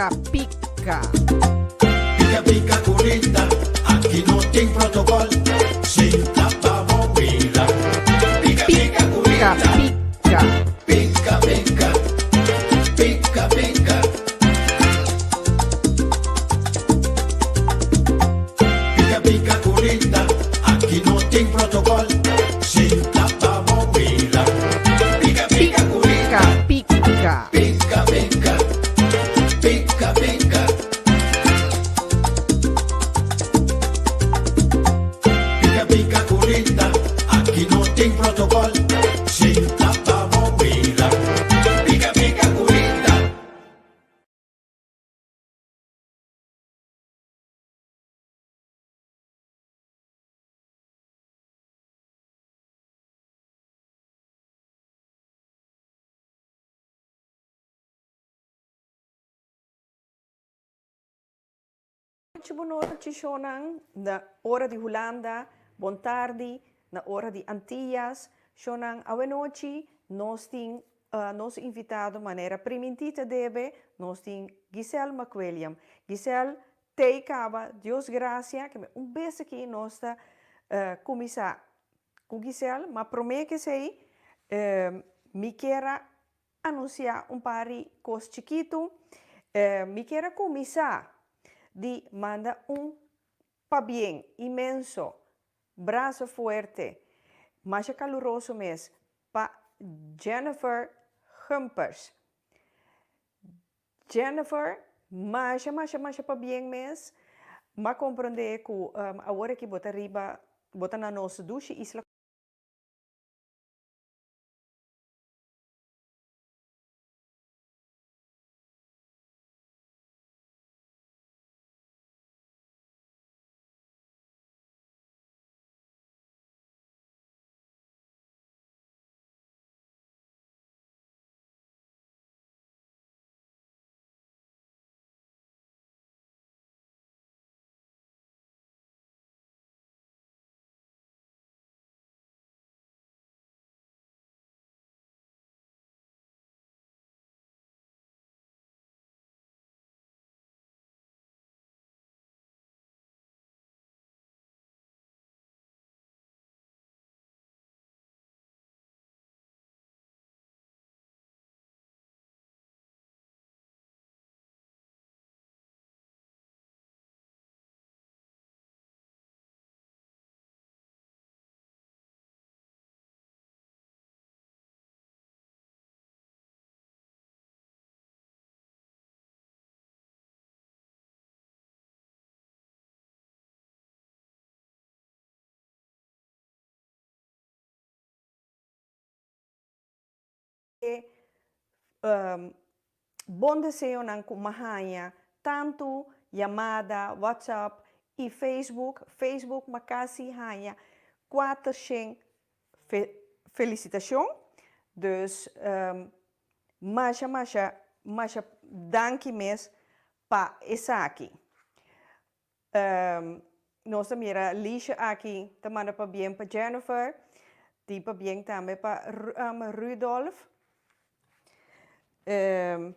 pica, pica. Pica, pica, culita, aqui não tem protocolo. Senta pra bobeira. Pica, pica, Pica, culita. pica. Pica, pica. Pica, pica. Pica, pica, culita, aqui não tem protocolo. Senta pra bobeira. Pica, pica, culita. Pica, pica. Pica, pica. Pica, pica. Pica, pica, culita, aqui não tem protocolo. Senta pra bobeira. Pica, pica, culita. Boa noite, Shonan, na hora de Holanda, bom tarde, na hora de Antillas, Shonan, boa noite, nós temos nosso invitado de maneira primitiva debe, nós temos Giselle McWilliam. Giselle, te cava, Deus graça, que beijo aqui nós está começar com Giselle, mas prometo que sei, me quero anunciar par de coisas chiquito, me quero começar de manda pa bien imenso, braço forte, mais caloroso mês, para Jennifer Humpers. Jennifer, mais pa bien mês, mas compreender que agora que bota riba, bota na nossa douche, isla bom desejo ng kumahanya, tanto chamada, WhatsApp e Facebook makasi hanya 400 felicitação. Dus masha danki mes pa esaki. Nós mira Lisha aqui, tamana pa bien pa Jennifer, di pa bien também pa Rudolf. Even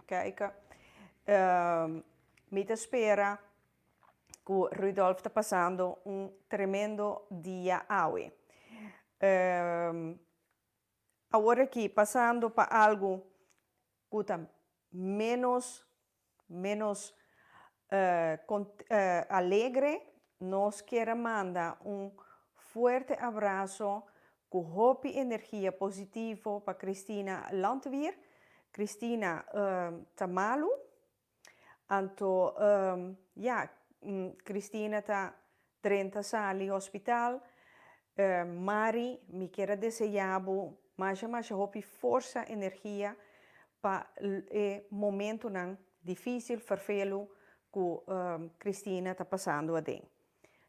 kijken. Me te spera que Rudolf está passando tremendo dia hoje. Agora aqui, passando para algo que está menos alegre, nós queremos mandar forte abraço com hoop energia positiva para Cristina Landweer. Cristina Tamalu. Anto, Cristina está dentro sali hospital. Mari, me quero desejar mais hoop força energia para o momento não difícil, vervelo que Cristina está passando a dentro.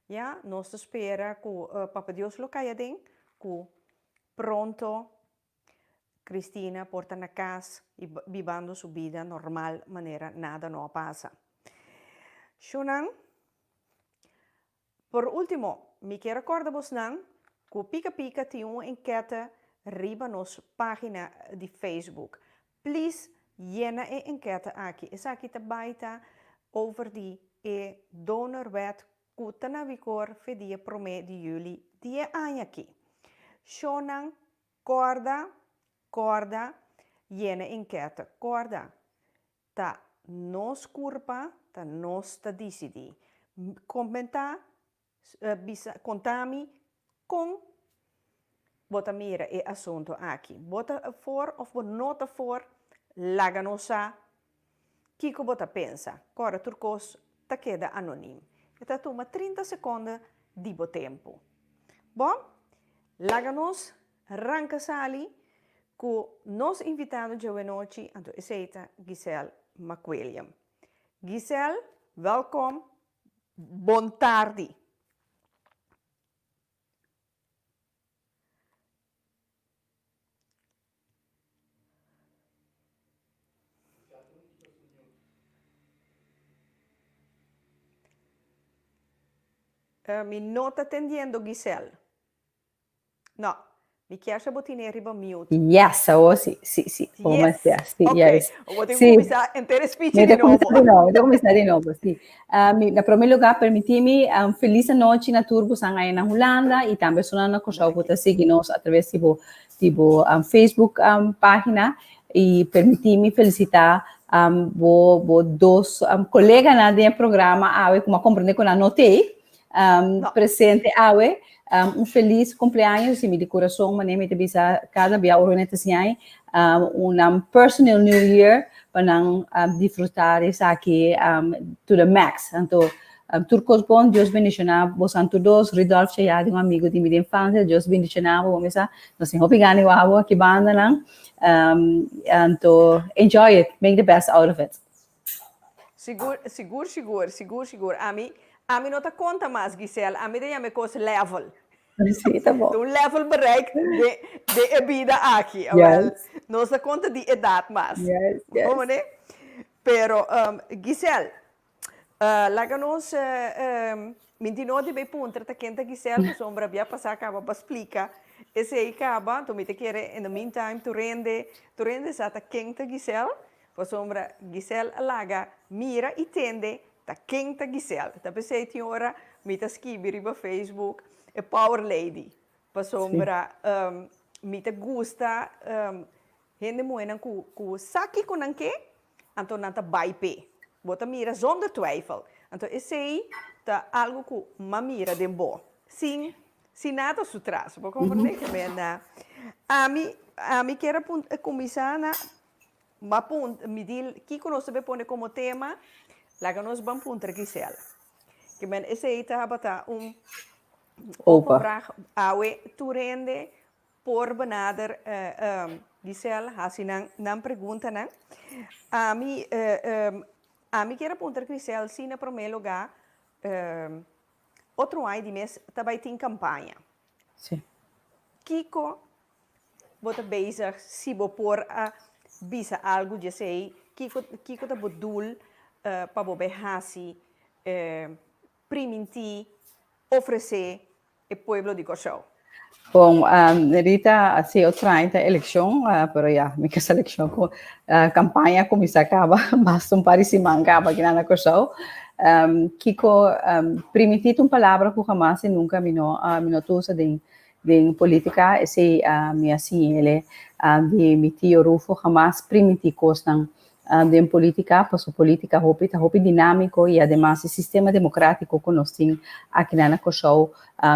Ja, nós espera que Papa Deus lo caia dentro, que pronto Cristina porta na casa e vivendo sua vida normal, maneira nada não passa. Shunan, por último, me quero recordar-vos que o Pica Pica tem uma enquete riba nossa página de Facebook. please, llena e enquete aqui. Essa aqui tá baita over die donorwet que na vigor fedia prome de juli die ano aqui. Shonang corda, llena enquete, corda. Ta nos curpa, ta nos ta decidi. Comentar, contami com bota mira e assunto aqui. Bota for of nota for, laga nosa. Kiko bota pensa. Cora turcos ta queda anonim. Eta toma 30 seconden di bo tempo. Bom, laga nos arranca sali com nos invitado de hoje anto aceita Giselle McWilliam. Giselle, welkom. Bon tardi. Mi nota atendendo Giselle. No, mi chiama botine riba mute. Yes, oh, sì, come Yes. sia, sì, Ok, yes. vou ter que Sì, começar a inteira speech mi de devo novo. começar de novo, sì. Na primeiro lugar, permitimi feliz noite na turbo sanga na Holanda e também sona na coxa bota seguir-nos através tipo Facebook página e permitimi felicitar bo dois colegas na de programa awe como compreender com a notei presente awe feliz cumpleaños e me de coração mané te bisa cada dia organização personal New Year para disfrutar isso aqui to the max. Então, turcos bom, Deus bendicionar vos todos. Ridolf Chayad, amigo de minha infância, Deus bendicionar vos. Nós temos pegando o água que banda não. Então, enjoy it, make the best out of it. Seguro. A mim não te conta mais, Giselle. A mim tem a coisa level. Sim, tá bom. Um level bereikt de vida aqui. Yes. Well, não se conta de idade mais. Yes. Vamos, né? Pero, Giselle, laga nos, mentino de bem punter, ta quenta Giselle, que sombra via passar acaba para explicar. Esse aí acaba, tu me te quer, in the meantime, tu rende sa ta quenta Giselle, para sombra Giselle laga, mira e tende, ta quenta Giselle. Ta pensei, tinhora, me te escrever para Facebook, a Power Lady. Para sombra, me te gusta, gente moena ku saki com nanke, então nanta baipe. Bota mira zonder twijfel. Então esse aí tá algo que ma mira de bo. Sim, nada sutras. Vou compreender que mena. A mim quero começar na me dil que conosco be pone como tema, lá que nós vamos punter Giselle. Que men esse aí tá bata Opa. Awe tu rende por benader Giselle hasi nan pergunta nan. A mim quero apontar Giselle sim na primeiro lugar outro ano de mês também tem campanha. Sim. Kiko bota bezig se bo por a bisa algo de sei Kiko tá bodul para bo be hasi priminti oferecer o povo de Cochão. Bom, Rita, assim, eu trago a eleição, pero já, minha eleição com campanha começa a acabar, basta parecimento acaba aqui na Cochão. Kiko, permitir uma palavra que jamais nunca me usa de política, esse minha assim, ele de meu tio Rufo jamais permitir coisas de política, porque política hopi dinâmico e además o sistema democrático que nós temos aqui na Cochão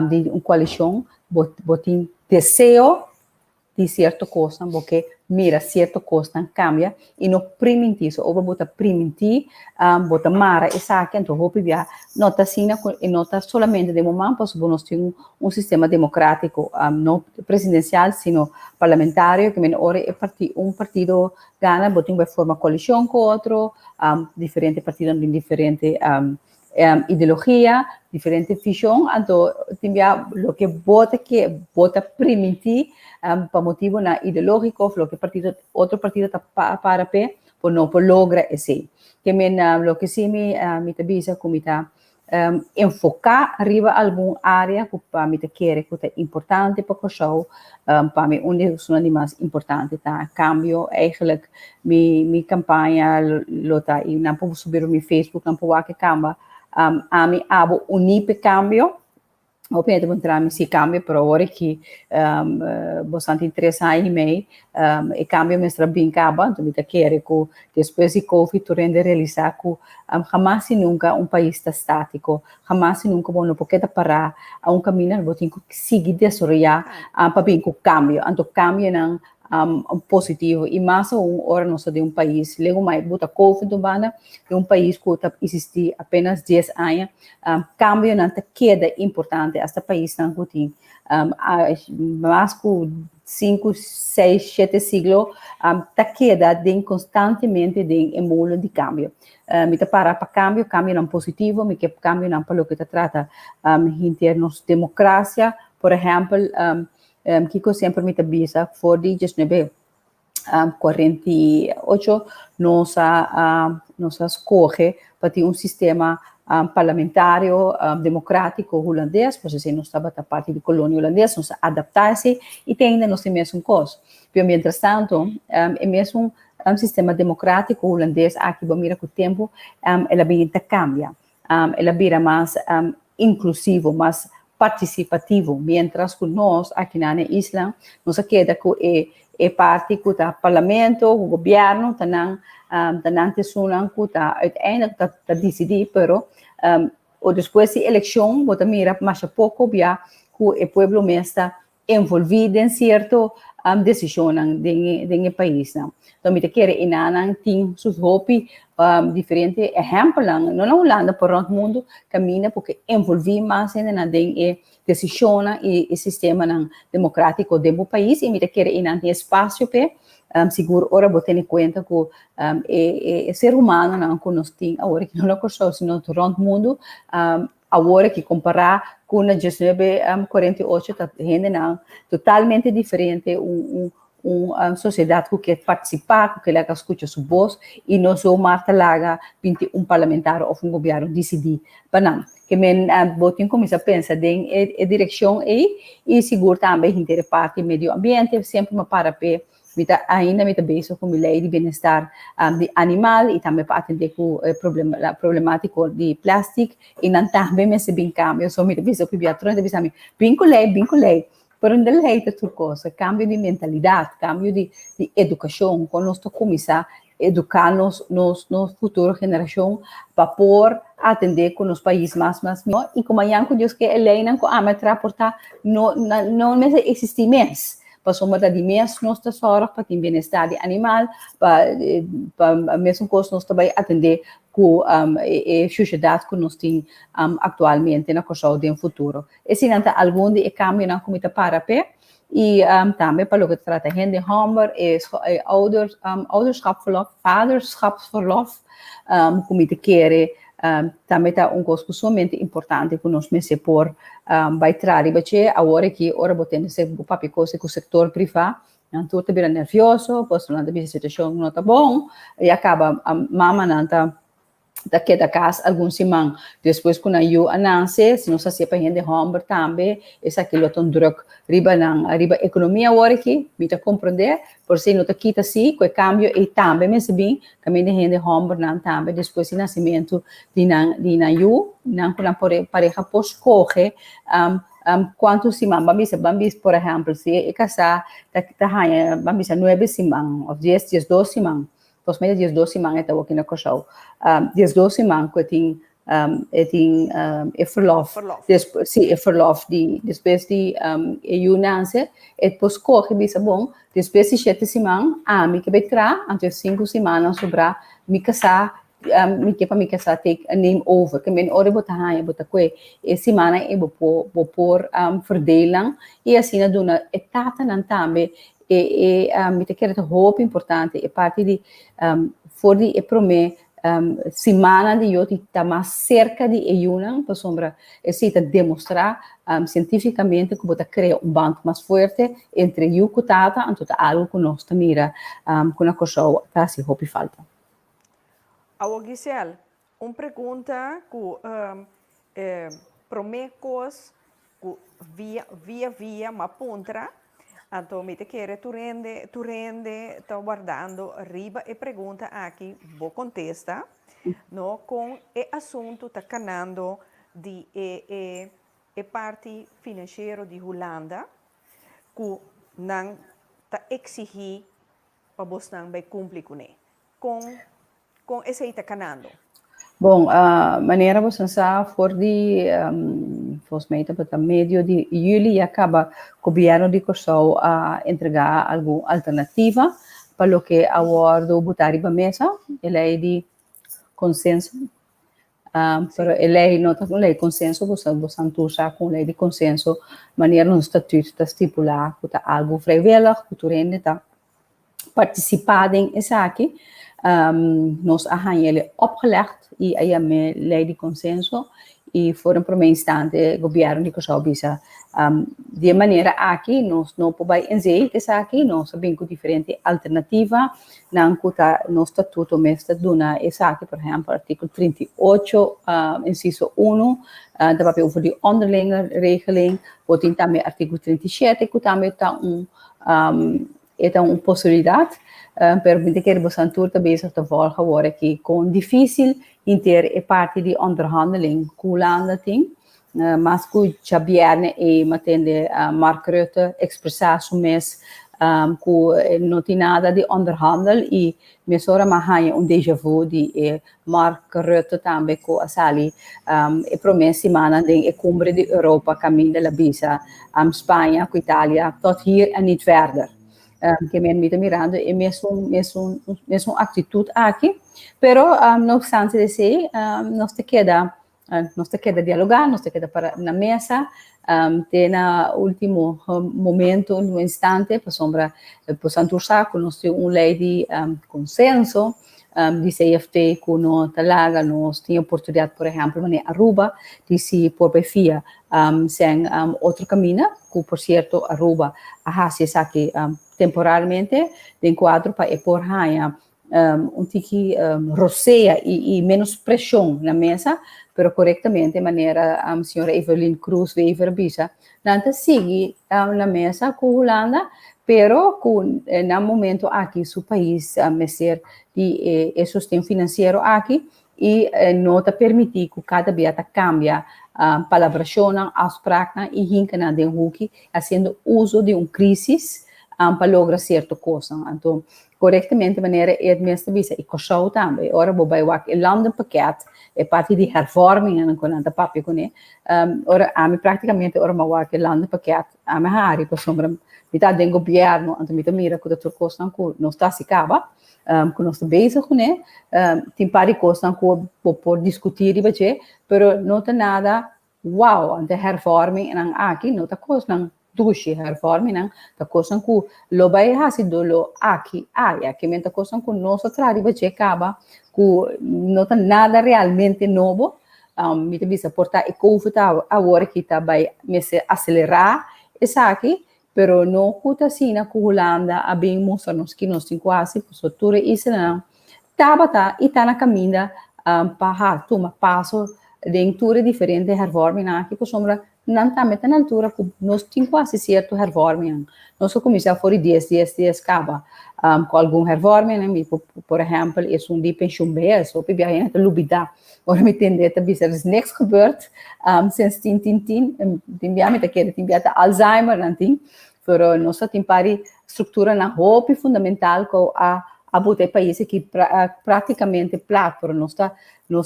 de uma coalição, botin desejo de certa coisa, porque mira certa coisa cambia e não permitir isso, ou bota permitir, bota mara essa aqui, então hopi via nota sina e nota solamente de momento, porque nós temos sistema democrático, não presidencial, sino parlamentário, que ora é partido gana, botin vai formar coalição com outro, diferente partido de diferente ideologia, diferente visão, então o que bota permitir para motivo na ideológico, o que outro partido está para pé, por não logra esse. Que lo que sim me avisa como está enfocar arriba alguma área que para mim que é importante para o show, para mim onde é uma mais importante tá cambio eigenlijk minha campanha lota e não posso subir no Facebook não posso que camba a mim abo unipe cambio. Ovviamente encontrarmi si cambia, però ora che bastante interessante in me e cambio mestra bem caba, então me quer que depois de Covid tu rende realizar que jamás e nunca um país está estático, jamás e nunca não pode parar a um caminho que tem que seguir desenvolver para bem com cambio, então cambio não positivo e mais hora nós de um país, logo mais bota Covid banda de um país que está existir apenas 10 anos, cambio não te queda importante este país não tem mais que 5, 6, 7 siglos te queda constantemente em mundo de cambio. Me te para cambio não positivo, me que cambio não para o que te trata em termos de democracia, por exemplo, Kiko sempre me avisa for di just nebe 48 nos escolhe para ter um sistema parlamentário democrático holandês, porque se não estava da parte da colônia holandesa, nos adaptar-se e tem ainda nos mesmo coisa. Pero, mientras tanto, é mesmo sistema democrático holandês aqui, mira com o tempo, ela bem cambia, ela vira mais inclusivo, mais participativo, mientras que nós, aqui na isla, nos queda que é parte que o parlamento, o governo, não tessunan que uiteindelijk decidir, pero ou depois da eleição, você mira mais pouco, via que o povo mesmo está envolvido em certo decisão do país. Então, me quer inanan tem seus hobbies diferentes exemplos, não na Holanda, por todo o mundo, caminha porque envolve mais na decisão e sistema democrático do país e me quer inanan tem espaço para seguro ora botar em conta que ser humano não que nós tem agora que não é coisa sino todo o mundo agora que comparar com a 1948 está rendendo totalmente diferente uma sociedade que quer participar, que quer escutar sua voz e não só martelaga pinti parlamentar ou governo decidir para não que men botin começa a pensar em direção e seguro também em parte meio ambiente sempre uma para ainda me beijo com a lei de bem-estar de animal e também para atender com a problemática de plástico e não também me se bem cambio só me beijo com o biatrão de beijo bem com lei pero ainda lei é outra coisa cambio de mentalidade cambio de educação quando nós começar a educar nos futura geração para por atender com os países mais e como amanhã que Deus que a lei não me transportar não existe mais passou uma de mês nós tesouros para ter bem-estar de animal para mesmo coisa nós também atender com a sociedade que nós temos atualmente na coisa do futuro e se não algum de cambio não como está para pé e também para o que trata gente de homer ouderschapsverlof vaderschapsverlof como te quer também está coisa somente importante que nós me por vai trazer porque agora que ora botando se papi coisa com o setor privado então tu vira nervioso pois não tem situação não tá bom e acaba mama não tá daqui da casa algum semana depois quando eu anuncie se não se para gente home também essa aquilo tão druk riba economia agora que me tá compreender por se não tá quita assim com o cambio e também me bem também de gente home não também depois do nascimento de eu não com a pareja pos corre quantos semanas bambis por exemplo se é casar tá hanya bambis 9 semanas ou 10 12 semanas Pos meia 12 semanas estava aqui na Cochau. 12 semanas que tem verlof. Sim, verlof depois de eu nascer, depois corre bisa bom, depois de 7 semanas, me que betra, antes 5 semanas sobra, me casar, me casar take a name over, que men ore botar hanya botar que semana e vou por verdeling e assim na dona etapa nan também me te quero hope importante é parte de for de para mim semana de eu estar mais cerca de Euna para sombra se demonstrar cientificamente que pode criar banco mais forte entre eu e Tata então algo que nós mira com a coisa tá se hope falta. Gisele, uma pergunta que promecos via ma puntra. Então, me te quer tu rende, tá guardando arriba e pergunta aqui, vou contesta, no, com o assunto tá canando de parte financeira de Holanda, que não tá exigir para você não vai cumprir com esse aí tá canando. Bom, a maneira você sabe, for de, fosmeita para meio de julho, acaba o governo de Kosovo a entregar alguma alternativa para o que agora botar em mesa, a lei de consenso. Pero a lei não está com lei de consenso, você usar com lei de consenso, maneira no estatuto está estipular que está algo vrijwillig, que tu rende está participado em essa aqui. Nós arranjamos opgelegd e aí a lei de consenso e foram para um instante o governo de Kosovo bisa de maneira aqui nós não podemos dizer que essa aqui nós sabemos que diferente alternativa não custa no estatuto mesmo duna essa aqui por exemplo artigo 38 inciso 1 da papel over de onderlinge regeling wordt também artigo 37 que também está uma possibilidade pero muitas keer zijn toerten bezig te volgen worden que com difícil inter a parte de onderhandeling kulanda ting mas que já bierne e matende Mark Rutte expressar su mes que não tem nada de onderhandel e mesora mahanya déjà vu de Mark Rutte também com a sali e promessa semana de a cumbre de Europa caminho da Bisa Espanha com Itália tot hier en niet verder que men está mirando e mesmo atitude aqui, pero não obstante disso, nós te queda dialogar, nós te queda para na mesa, tem na último momento, no instante, para sombra, possamos usar com nós lei de consenso, de CFT que não talaga, nós temos oportunidade, por exemplo, em Aruba, de se por via sem outro caminho, que por certo Aruba hace aqui temporalmente de enquadro para por raia tiki roceia e menos pressão na mesa, pero corretamente de maneira a senhora Evelyn Cruz Wever bisa, nanta sigue na mesa com Holanda, pero com no momento aqui seu país ser de sustento financeiro aqui e não te permitir que cada biata cambia palabração, afspraak e hinkana de hoek, fazendo uso de crise para lograr certa coisa. Então, corretamente de maneira é mesmo bisa e Kosovo também. Ora vou vai o landenpakket é parte de hervorming en kon aan de papje kon ora a praticamente ora ma wa que landenpakket a me hari por sombra metade do governo anto me mira que doutor Costa não está se acaba que nós bezig né tem pari coisa por discutir e bater pero não tem nada wow ante hervorming en aqui não tá coisa dushi hervorming não tá coisa que lo vai hasi dolo aqui que menta coisa que nós trari bater acaba que não tem nada realmente novo me bisa portar e confortável agora que tá vai me acelerar essa aqui pero não custa assim na Holanda a bem mostrar-nos que nós temos quase por isso não tá e tá na caminha para tomar passo de tour diferente hervorming aqui que sombra não tá metendo na altura que nós temos quase certo hervorming nós começar por 10 acaba com algum hervorming né por exemplo é de pensioen so pe bia na lubida ora me entender tá bisa niks gebeurd sinds 10 tem bia met aquele tem bia Alzheimer nanting pero nós tem pari estrutura na hope fundamental com a bote país que praticamente plat pero nós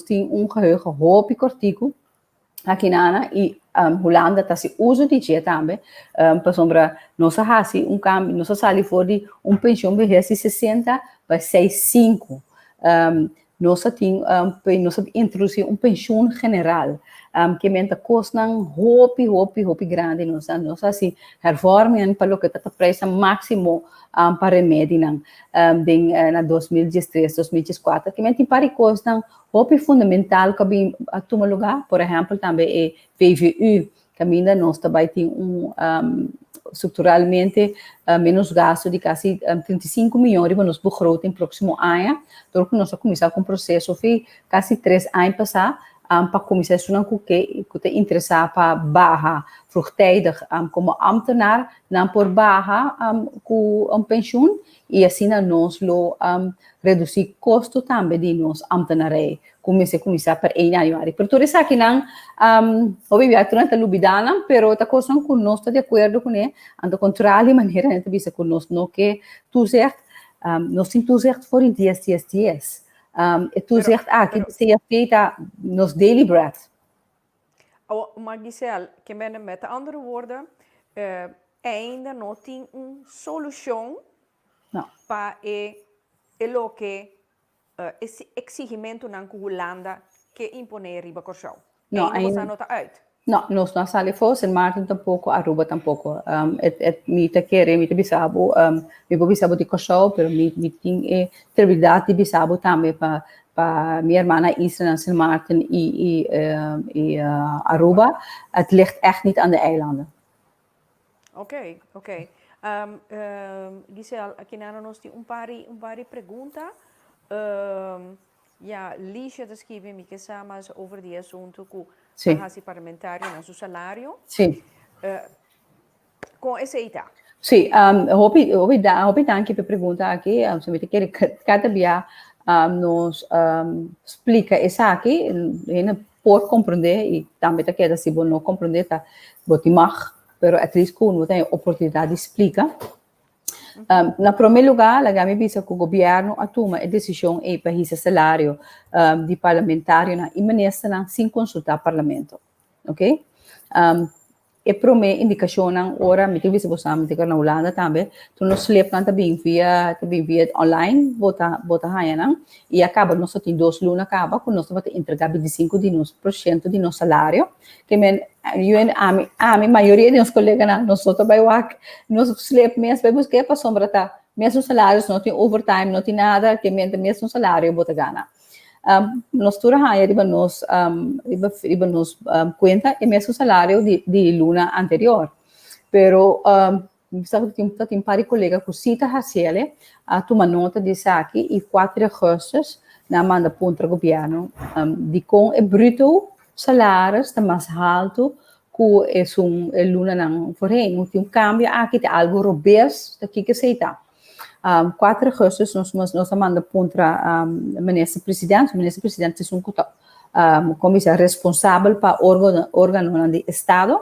tem geheugen hope cortico aqui na e Holanda tá se uso de dia também para sombra nós hasi cambio nós sali for de pensião vejez de 60 para 65 nós tem nós introduzir pensião general que menta custa hope grande nós assim hervorming para o que tá preço máximo para remédio na 2013 2014 que menta para custa hope fundamental que bem a tomar lugar por exemplo também é VVU que ainda nós também tem estruturalmente menos gasto de quase 35 milhões para nos begroting próximo ano, então nós começar com o processo foi quase 3 anos passar para começar a que te interessar para barra vroegtijdig como ambtenaar, não por barra com pensioen e assim nós lo reduzir custo também de nós ambtenarei. Começar para 1 januário. Por tudo isso aqui não, obviamente não está lubidana, pero está coisa com nós está de acordo com ele, ando contrário maneira a gente bisa com nós não que tu zegt, nós sim tu zegt voor in dias. E tu zegt, que seja feita nos daily bread. Maar Giselle, que met andere woorden, ainda não tem solução para lo que esse exigimento na Holanda que impõe riba corção. Não, ainda não está uit. Não, nós não saímos fora, Martin tampouco, Aruba tampouco. Me te querer, me te bisabo, me bisabo de corção, pero me tem tranquilidade de bisabo também para minha irmã Isra en Sint Maarten e Aruba. Het ligt echt niet aan de eilanden. Oké. Giselle, aqui nós temos pari pergunta. Lígia descreve me que samas over die assunto com a parlamentário no seu salário. Sim. Com esse ita. Sim, hopi danke per pergunta aqui, se me te quer cada dia nos explica isso aqui, por compreender e também te quer se bom não compreender tá, boti mag, pero at least quando tem oportunidade de explicar. Na primeiro lugar, a me visa que o governo toma a decisão para esse salário de parlamentário e ministra sem consultar o parlamento, ok? E para mim, indicação ora, me tive se na Holanda também, tu não sleep também via online, bota aí e acaba nós tem 2 lunas acaba com nós vamos entregar 25% de nosso salário, que a maioria de nossos colegas nós outros vai nós sleep mesmo buscar para sombra tá, mesmo salários não tem overtime, não tem nada, que mesmo salário bota gana. Nós toda a riba nos conta e mesmo salário de luna anterior. Pero sabe que tem pari colega que cita Haciele toma nota disso aqui e 4 ajustes na manda contra o governo de com é bruto salário está mais alto que é luna não porém não tem cambio aqui tem algo robusto daqui que aceita. 4 ajustes nós manda contra o ministro-presidente. O ministro-presidente é comissário responsável para órgão do Estado.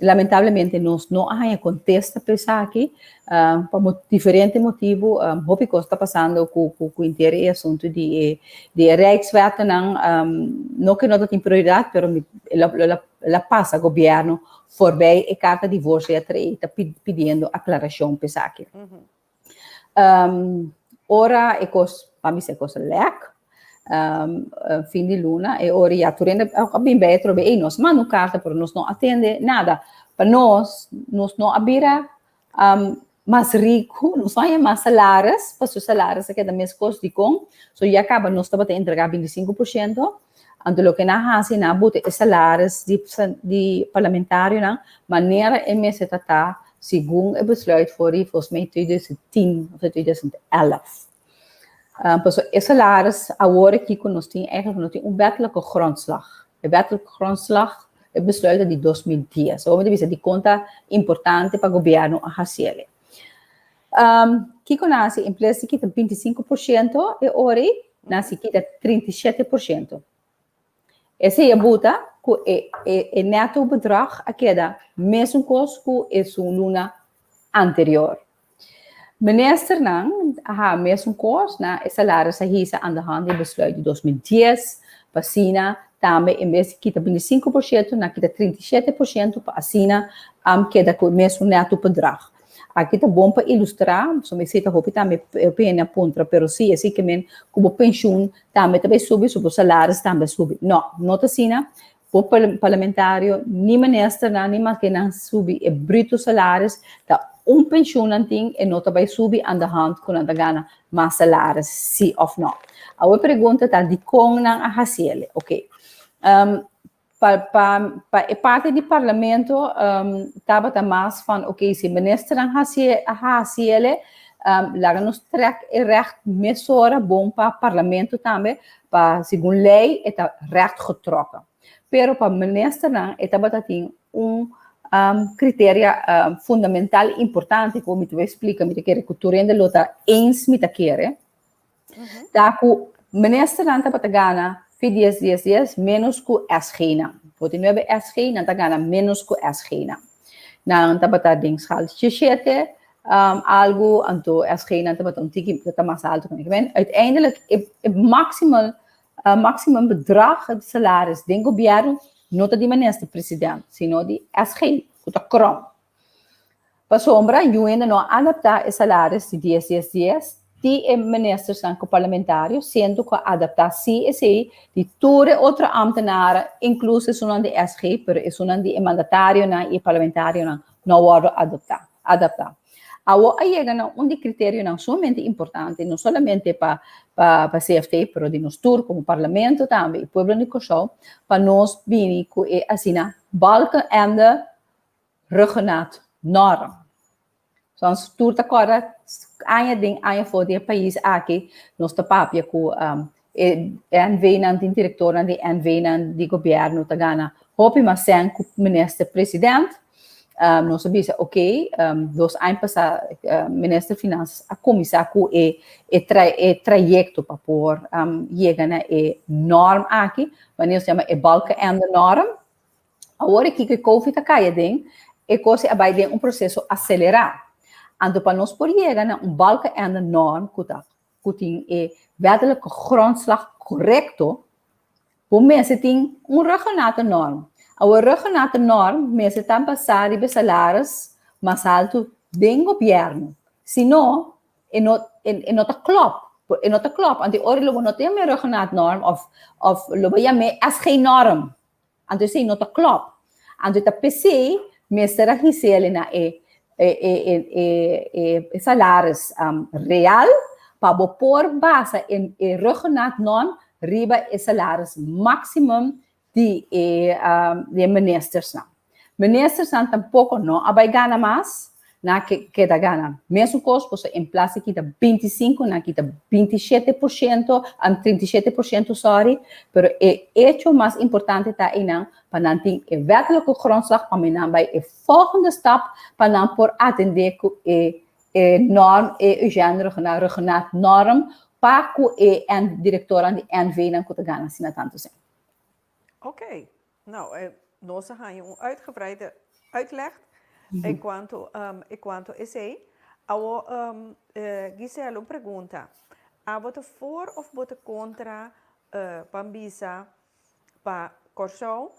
Lamentavelmente, nós não contesta pensar aqui, por diferentes motivos, o que está passando com o interesse assunto de Rijkswet, não que não tem prioridade, mas ela passa o governo voorbij a carta de voorzitter está pedindo aclaração pensar aqui. Ora é coisa, para mim é coisa leque. Fim de luna e ora já tu ainda bem beter bem nós mandam carta para nós não atende nada para nós não abira mais rico nós não é mais salários para os salários que é da mesma coisa de com so já acaba nós estamos a entregar 25% ante lo que na hasi na bote salários de parlamentário na maneira é mesmo tá segundo o besluit voor die volgens mij 2010 of 2011 esse salários agora aqui que nós temos eigenlijk wettelijke grondslag. De wettelijke grondslag é besluit de 2010. Então, vamos dizer, de conta importante para o governo a fazer. Que nasce em place que 25% e ora nasce que 37%. Esse é a buta que é neto bedrag a queda mesmo costo que é luna anterior. Minister mesmo cost na salário sahisa aan de hand de besluit de 2010 para Sina também em vez de kita 25% na kita 37% para Sina queda com mesmo neto bedrag. Aqui tá bom para ilustrar, so me cita hopi também pena pontra, pero sim assim que men como pension também sube, o salário também sube. Não tá Sina o parlamentário nem minister nem mais que não sube é bruto salários tá pensioen e nota vai subir aan de hand com a gana mais salários, sim ou não. A outra pergunta está de como não a fazer, ok? Para parte do parlamento estava mais van, ok, se minister não a fazer, lá nos trek é recht mesora bom para parlamento também, para segundo lei é recht getrokken. Pero para minister não é também critério fundamental importante como eu explico, me quer que tu rende lota eens me quer, tá que minister não tá para ganhar 10 menos que SG não, porque não é SG não tá ganhar menos que SG não. Não tá para dings hal algo anto SG não tá para tiki tá mais alto kan ik ben uiteindelijk maximum bedrag de salaris den governo nota de minister presidente sino de SG que tá krom para sombra eu ainda não adaptar os salários de 10 die ministers zijn parlamentários, sendo que adaptar CSE de toda outra ambtenaren, inclusive zo'n de SG, pero zo'n de mandatário e parlamentário não worden adaptar. Aí chega um critério não somente importante, não somente para CFT, pero de nós todos como parlamento também, o povo de Kosovo, para nós vir com assim balken en de regionaat norm. Zoals toer te corre, aan voor die país aqui, nós te papia com NV nan de diretor nan de NV nan de governo te gana. Hopi mas sen com minister presidente, nós sabia dos anos passar minister finanças a começar com trajecto para pôr chegar na norm aqui, mas nós chama balken en de norm. Agora que COVID está caindo, é coisa vai ter processo acelerado. En para nós por chegar a balken en de norm, que tem wettelijke grondslag correcto, hoe mensen têm regionale norm. A regionale norm, mensen estão passando de salários mais alto do governo. Senão, não está klop. Não está klop. En ora logo não tem uma regionale norm of logo ja me SG norm. En dus não está klop. En dus a PC, mensen er giselen na salários real para pôr base em regional norm riba salários maximum de ministers não. Ministers não tampouco não, a vai ganhar mais, na que da ganha mesmo custo, em place que da 25, na que da 27%, 37%, sorry, pero o hecho mais importante está aí não, para não ter wettelijke grondslag, para não vai o volgende stap, para não por atender com norm, regionaal norm, para que diretor de NV não que ganha assim na tanto assim. Oké, nou, nós gaan uitgebreide uitleg enquanto esse. Gisela, uma pergunta. Você é for ou você contra Pambisa para Kosovo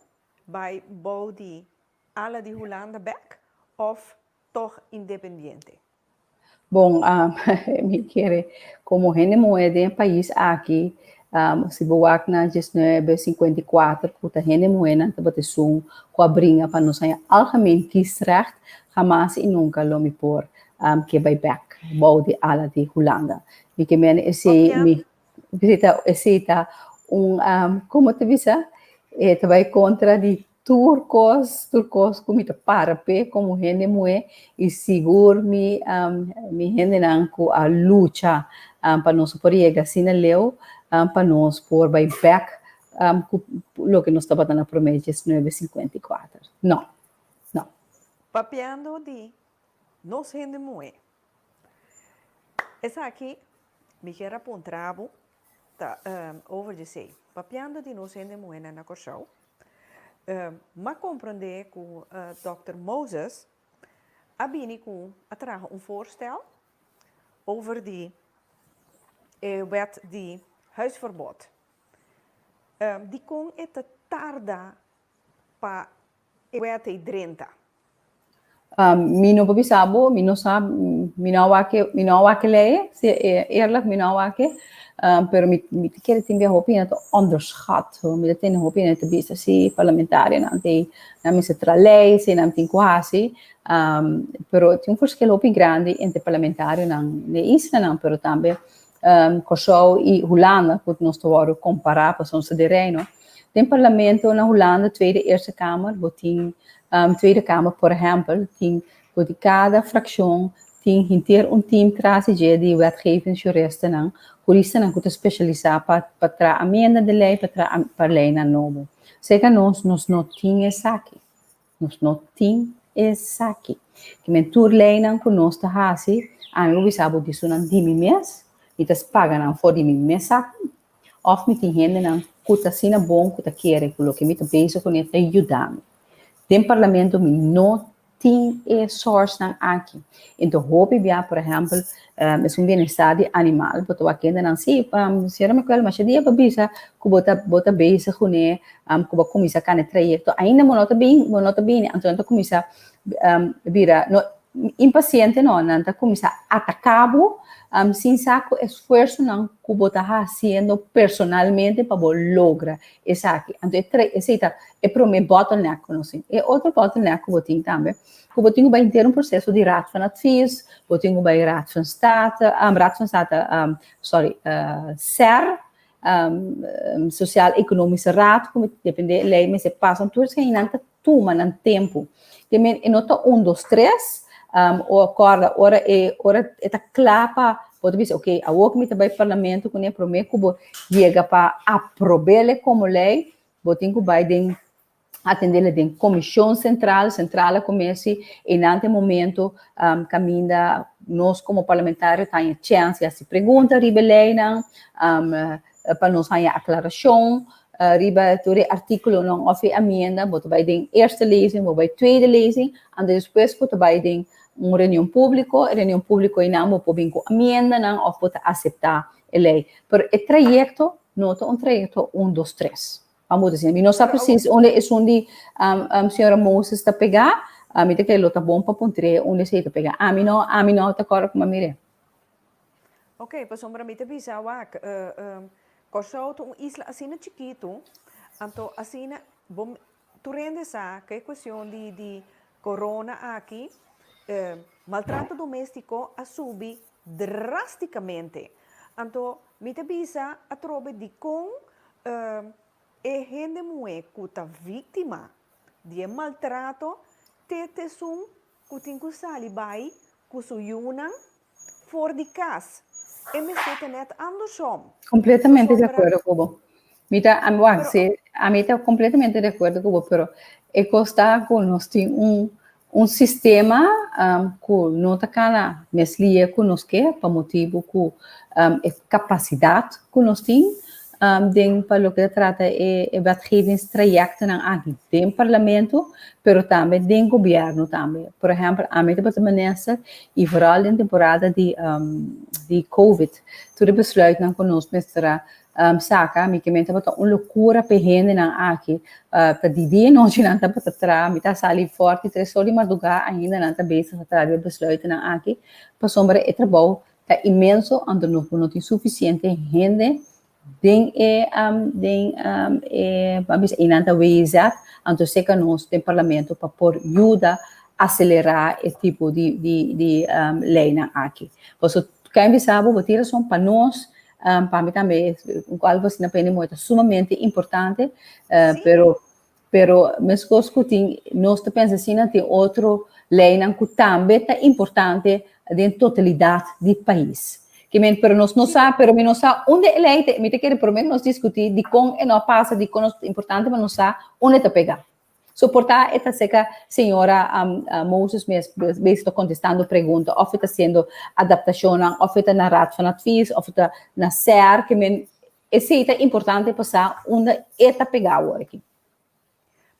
bij Bodi ala de Holanda back of toch independente? Bom, me quer como gente moeda em país aqui, se boak na 1954, puta gente moeda, te bate sum com a brinca para nós aí algemeen kiesrecht, jamás e nunca lo me por que vai back, Bodi ala de Holanda. E que men esse me visita como te visa, te vai contra de turcos como te para como gente moe e seguro me gente não com a luta para nós por chegar assim na leu para nós por vai back lo que nós estava dando promessa 1954 não Papiando de nós gente moe essa aqui me quer apontar over de sei papiando de nós gente moe na Kosovo. Maar compreender com Dr. Moses, abini com atraga voorstel over die wet die huisverbod. Die kon het tarda pa wet 30. Mino babisabo, mino sab, minawake lei, se eerlijk minawake. Pero mi quer tinha opinião to onderschat, mi tem opinião to bisa si parlamentária nanti na mi se tra lei, se não tem quase, pero tem verschil opinião grande entre parlamentário na isla não, pero também Kosovo e Holanda, que nós estamos comparar para ons de reino. Tem parlamento na Holanda, Tweede Eerste Kamer, wat tem Tweede Kamer, por exemplo, tem de cada fracção tem hinter team trazer de wetgevingsjuristen não, juristen não que especializar para tra amenda de lei para lei na novo. Sega nós não tinha aqui, nós não tinha aqui. Que mentur lei não que nós tá assim, eu bisabo disso não dimi mês, e tas paga não for dimi mês aqui. Of me tem gente não que tá sina bom que tá querer que me tá beijo com ele ajudar. Tem parlamento me não tem source não aqui. Então, hope via, por exemplo, é um bem-estar de animal, porque aqui ainda não sei, se era uma coisa, mas dia para bisa, que bota beijo com ele, que bota comisa carne trajeto, ainda monota bem, então comisa vira impaciente não, então comisa atacabo, sem saco esforço não que bota fazendo personalmente para lograr isso aqui. Então, é para mim bottleneck, assim. E outro bottleneck que eu tenho também, que eu tenho vai ter processo de raad van advies, eu tenho vai raad van state, SER, Sociaal-Economische Raad, como depende lei, mas se passam todos que ainda toma no tempo. Também nota 1, 2, 3, ou acorda, ora é clapa, pode dizer, ok, a work me também parlamento com ele promete que chega para aprovar como lei, vou ter que vai atender a comissão central comece e nante momento caminha nós como parlamentários temos chance de perguntar riba lei não para nós ter aclaração riba todo artigo não of emenda boto vai den eerste lezing boto vai tweede lezing en depois boto vai den reunião público e não boto bem com emenda não of boto aceitar a lei pero o trajeto nota trajeto 1, 2, 3 vamos dizer, não sabe preciso onde é onde a senhora Moses está pegar, a mim que ele está bom para pontre onde se está pegar. A mim não está correto como a mire. Ok, pues sombra mim te bisa wak, corso isla assim chiquito, então assim bom, tu rende sa que é questão de corona aqui, maltrato doméstico a subir drasticamente. Então, mim te bisa a trobe de com e gente mulher que está vítima de maltrato, tete sum que tem que sair vai, que su yuna fora de casa. E me sente net andersom. Completamente de acordo com você. A mim está completamente de acordo com você, pero é constar que nós temos sistema que não está cana, mas lia que nós quer, para motivo que capacidade que nós temos, para o que trata é wetgevingstrajecten aqui dentro do parlamento, pero também dentro do governo também. Por exemplo, a minha departamento e vooral na temporada de COVID, tudo besluiten conosco mestra saca, me que mente bota loucura perrende na aqui, para dia não tinha nada para trás, me tá sali forte, 3 horas de madrugada ainda não tá bem para trás besluiten na aqui, para sombra é trabalho tá imenso, ando não tem suficiente gente vamos inanta vezat anto seca nós tem parlamento para por ajuda acelerar esse tipo de lei na aqui. Você quem sabe botar são para nós para mim também qual você não pende muito sumamente importante pero mas que nós te pensa assim não tem outro lei não que também é importante dentro da totalidade do país. Que pero nós não sabe, pero nós sabe onde ele é, me te quer pelo menos discutir de como não passa, de como é importante, mas não sabe onde te pegar. Suportar esta seca senhora Moses mesmo está contestando pergunta, ou está sendo adaptação, ou está na raad van advies, ou está na SER, que é importante passar onde está pegar agora aqui.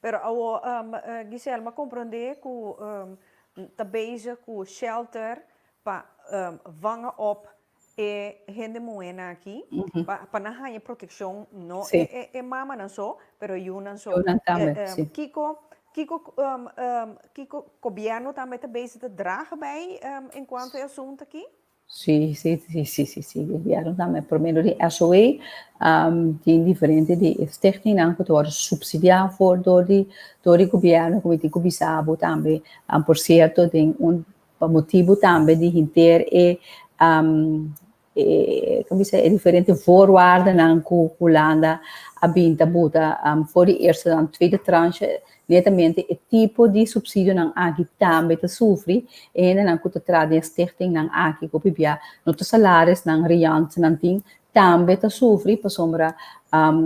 Pero Giselle, mas compreender que tá beija com shelter para vangen op e gente moena aqui para não ganhar proteção não é mama não só, pero eu não só. Kiko governo também tá bem de dragen bij enquanto é assunto aqui. Sim, governo também, por menos de SOE, tem diferente de techniek que tu subsidiar for do governo, como tem que bisabo também, por certo, tem motivo também de inter como dizer, diferente voorwaarden aan Holanda abinta buta voor de eerste en tweede tranche netamente o tipo de subsídio ng aki também te sofre e na kuta trade stichting ng aki ko pibia no to salaris ng riant nanting também te sofre pa sombra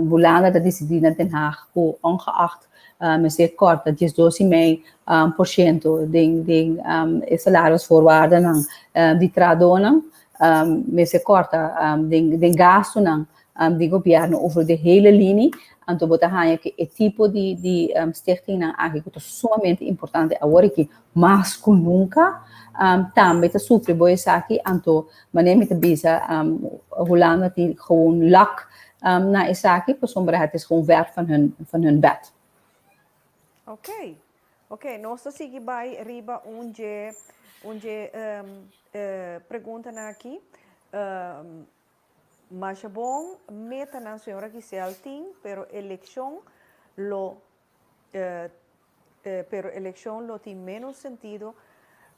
bulanda da decidir na Den Haag ko ongeacht men zeer kort dat is 12,5% ding salarisvoorwaarden ng die tradonen men zeer kort ding gasto ng di governo over de hele linie. En toen botahanha que o tipo de stichting na agricultura sumamente importante agora que mais que nunca também está sofre boa aqui então maneira de bisa Holanda die gewoon lak na isaki por sombra het is gewoon werk van hun bed. Ok, nós seguimos bij riba onde pergunta aqui. Mas é bom, meta na senhora que se altim, pero eleição tem menos sentido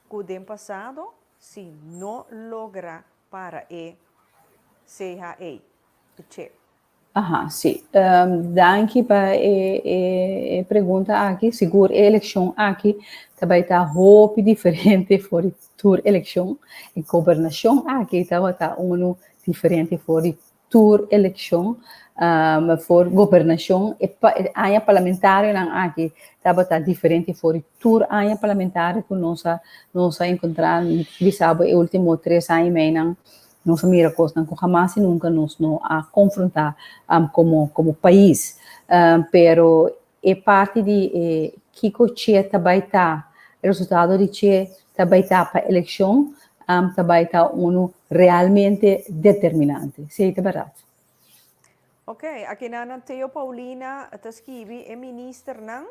que o ano passado, se não logra para CHE. Aha, sim. Danke para a pergunta aqui. Seguro, a eleição aqui também está muito diferente for a tour eleição. A governação aqui está diferente for de tour eleição, for governação e área parlamentar não aqui tá diferente for de tour área parlamentar que nós encontrar bisabo o último 3 anos e meio não nós mira coisa não jamais e nunca nos não a confrontar como país, pero é parte de que coche também tá resultado de que também tá para eleição também está realmente determinante. Sim, é verdade. Ok, aqui na Theo Paulina está escrevi é minister ng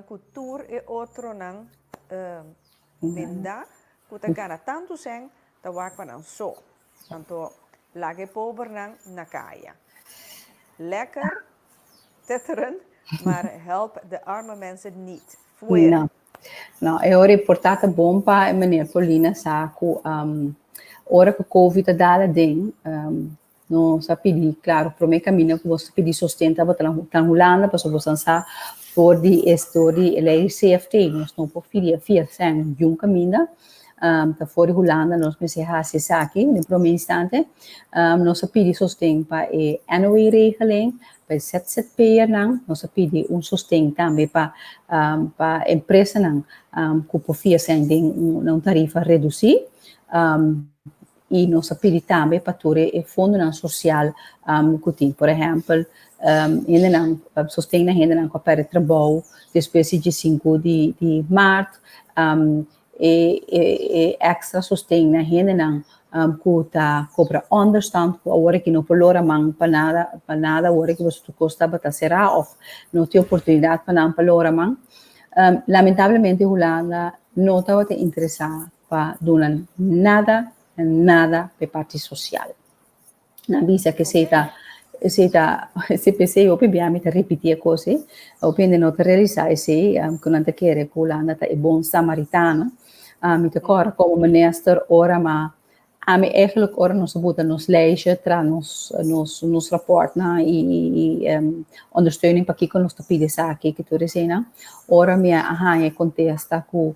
cultura e outro ng venda, que está gana tanto sen, está wakwa ng so. Tanto lage pober ng nakaya. Lekker, tetteren, maar help de arme mensen niet. Não. Não, é hora importante bom para a maneira Paulina saco hora que COVID dá den não se pedir claro para mim caminho que você pedir sustenta para tan Holanda para você pensar por de história lei CFT nós não por fia sem um caminho tá fora Holanda nós me se há se aqui no primeiro instante nós pedir sustenta para a NOE regeling para ZZP'er nós pedimos sustento também para a empresa que pofia sem uma tarifa reduzir e nós pedimos também para o fundo social que tem, por exemplo, ainda sustento ainda com para trabalho depois de 5 de março e extra sustento ainda kuta cobra understand agora que não valora man para nada agora que você custa para será of não tem oportunidade para não valora man lamentavelmente Holanda não estava interessada para donar nada para parte social na visa que se pensei eu bem te repetir a coisa eu penso não te realizar se quando te quer que Holanda é bom samaritano me te cora como minister ora ma eigenlijk ora nos boeten nos lijstje tra nos rapport na e ondersteuning para que nos te pide aqui que tu resena ora me arranha contesta com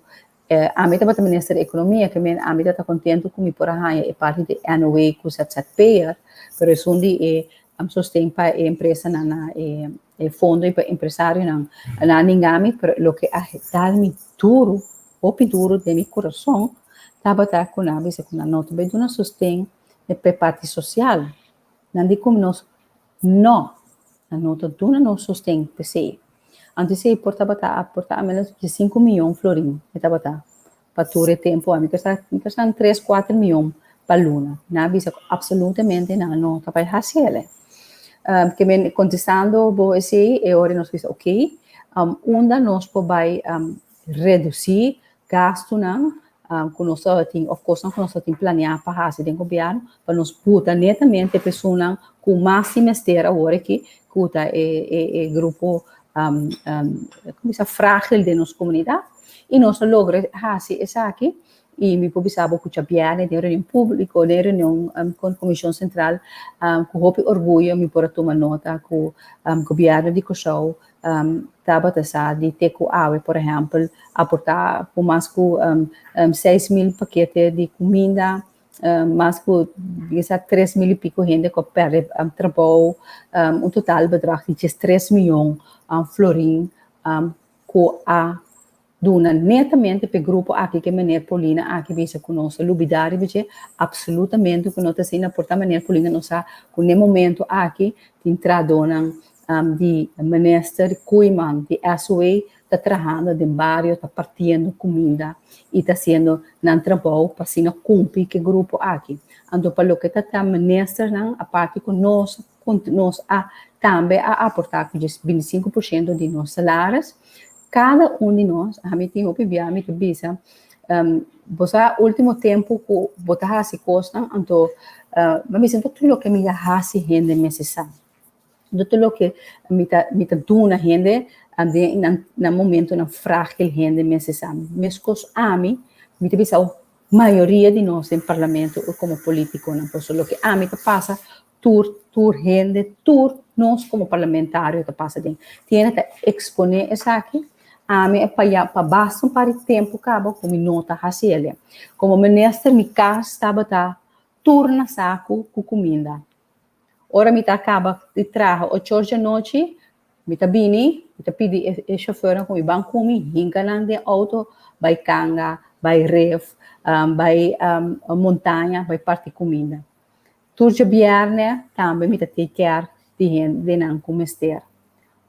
a meta para minister da economia que me a meta está contento com me por arranha é parte de NOE com ZZP'er pero é onde sustém para a empresa na fundo para empresário na ningami pero lo que dá-me duro de meu coração Tabata com a vez com a nota bem do nosso sustento de parte social. Não digo como nós não a nota do nosso sustento PC. Antes se portava a menos de 5 milhões florim. Tabata para todo o tempo a mim que está 3, 4 milhões para luna. Na vez absolutamente não tá para fazer. Que me contestando boa esse é hora nós fiz ok. Onda nós pode reduzir gasto não que nós temos, of course, nós temos planear para fazer dentro do governo, para nós botar netamente pessoas com máxima esteira agora que é grupo como se frágil de nossa comunidade e nós logra fazer isso aqui e me pobisabo com chabiane de reunião pública, de reunião com a Comissão Central, com hopi orgulho me por tomar nota com o governo de Kosovo, estava de teco awe, por exemplo, aportar por mais que 6.000 paquetes de comida, mais que 3.000 e pico gente que perde trabalho, total bedrag de 3 milhões florim com a dona netamente para o grupo aqui que Maneira Polina aqui bisa conosco lubidari biche absolutamente que nós assim na porta Maneira Polina nós com no momento aqui intradonam de minister Kuiman de SOE está trabalhando de barrio está partindo comida e está sendo não trabalho para se não cumprir que grupo aqui então para o que está minister não a parte conosco também a aportar com 25% de nossos salários. Cada de nós, a mim tem opinião, a mim bisa, você último tempo que você hasi costa, então, mas me tudo o que me hasi rende necessário. Tudo o que me duna rende, na momento na frágil rende necessário. Mas cos a mim, me bisa a maioria de nós em parlamento ou como político, não posso o que a mim que passa tur rende, nós como parlamentário que passa dentro. Tiene que exponer isso aqui. A mim é para basta para o tempo acaba como nota raciale. Como ministro me casa estava turna saco com comida. Ora me acaba de trago 8 horas da noite, me bini, me pedi o chauffeur com o banco comi, hinca de auto, vai canga, vai ref, vai montanha, vai parte comida. Turja biarne também me take care de não comer.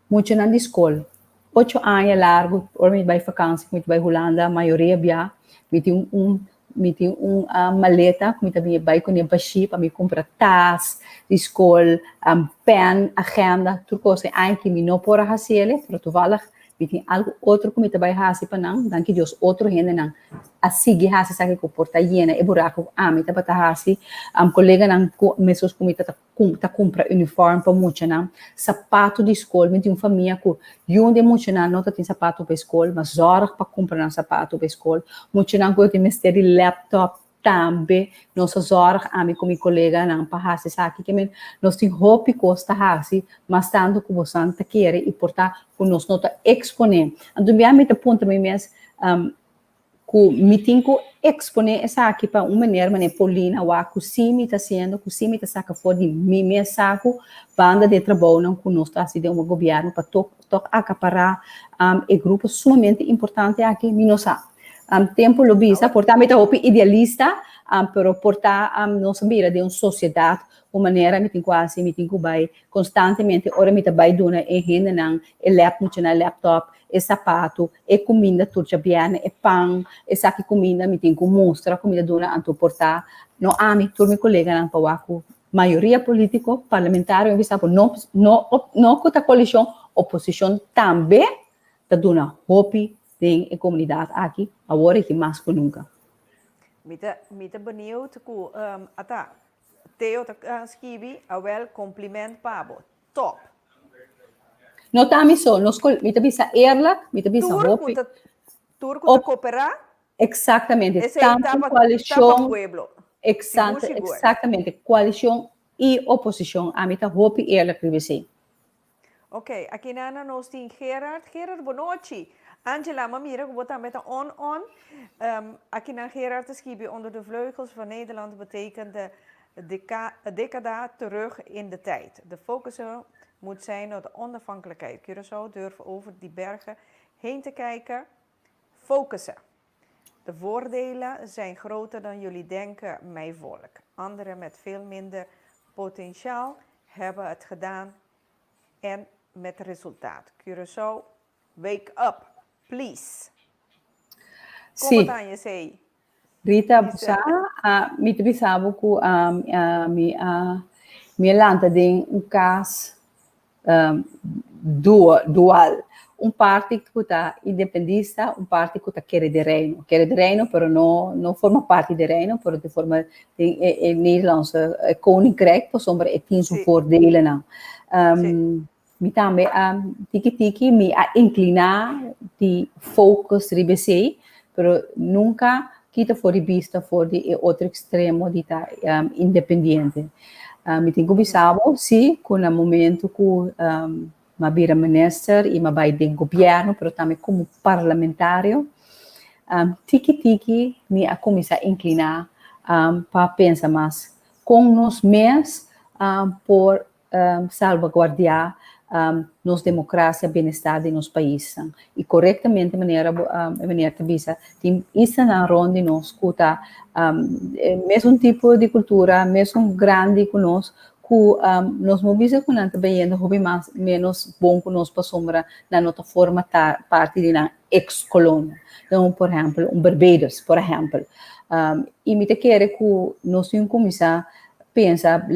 Muito na escola. 8 anos largo, ou me vai vakantie, me vai Holanda, a maioria bia, me tem maleta, me também vai com o baixi para me comprar tas, escola, pen, agenda, tudo coisa, que me não pode fazer, mas toevallig, me tem algo outro que me vai fazer para não, dan que Deus outro gente não, assim que fazer sabe que porta llena, e buraco, me tá para fazer, colega não, mesos que me tá compra uniforme para muito não, sapato de escola, me tem uma família que de muito não tem sapato para escola, mas zorg para comprar um sapato para escola, muito não que tem mistério laptop também, nossa zorg a mim com meu colega não para fazer sabe que nós tem roupa costa fazer, mas tanto que você não quer e portar com nós nota exponer, então me tá ponto mesmo que me tenho que exponer essa aqui para uma maneira polina ou a cozinha está sendo cozinha está saca fora de mim mesmo saco banda de trabalho não conosco assim de um governo para acaparar grupo sumamente importante aqui minosa tempo lobista portar meta hopi idealista pero portar nossa mira de uma sociedade uma maneira me tenho quase me tenho que vai constantemente ora me vai dona em renda não laptop e sapato, e comida turca bene, e pan, e sacchi comida, mi tengo mostra, comida dona anto portar, no ami, tur mi collega nan pawaku, maioria político, parlamentar, eu sabe, no com a coalição, oposição também, da dona hopi, tem a comunidade aqui, agora que mais que nunca. Mita benieuwd ku ata Theo skibi a wel compliment pabo. Top. No tami so, mi bisa eerlijk, mi bisa hopi. Turco cooperar? Exatamente, Esse tanto coalição, pueblo. exatamente, coalição e oposição, a mita hopi eerlijk ribisi. Ok, aqui nana nós tem Gerard, boa noite. Angela, mamira, que botar met on. Aqui na Gerard schrijven onder de vleugels van Nederland betekent de decada terug in de tijd. De focus moet zijn op de onafhankelijkheid. Curaçao durft over die bergen heen te kijken. Focussen. De voordelen zijn groter dan jullie denken, mijn volk. Anderen met veel minder potentiaal hebben het gedaan en met resultaat. Curaçao, wake up, please. Como tá, sei? Rita, mi pensavo que mi lanta de caso dual. Parte que está independista, parte que está quer de reino, pero não forma parte do reino, pero de forma em Nederlands koninkrijk, por sombra e tem seu voordelen não. Mi também tiki me inclinar de focus ribese, pero nunca kita for de vista for de outro extremo de tá independente. Me tenho bisavo, sim, com o momento que ma vira minister e ma vai de governo, pero também como parlamentário, tiki me a começar a inclinar para pensar mais com nós mesmos por salvaguardar nos democracia, bem-estar de nos países. E corretamente, maneira de visa, tem isso na ronda nós escuta mesmo tipo de cultura, mesmo grande que nós, que nós movimentamos com nós também, houve mais menos bom que nós passamos na nossa forma parte de na ex-colônia. Então, por exemplo, Barbados, por exemplo. E me quer que nós temos que começar a pensar,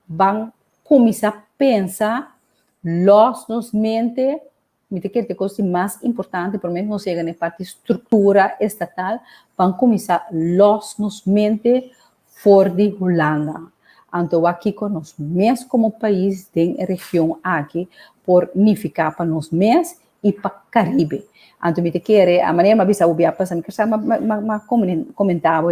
vamos começar a pensar nos mente, me quer que a coisa mais importante, por menos não chega na parte estrutura estatal, vamos começar nos mente fora de Holanda. Então, aqui com nós mesmos como país, tem região aqui, por unificar para nós mesmos e para o Caribe. Então, me quer, a maneira mais o biapa, me quer comentar,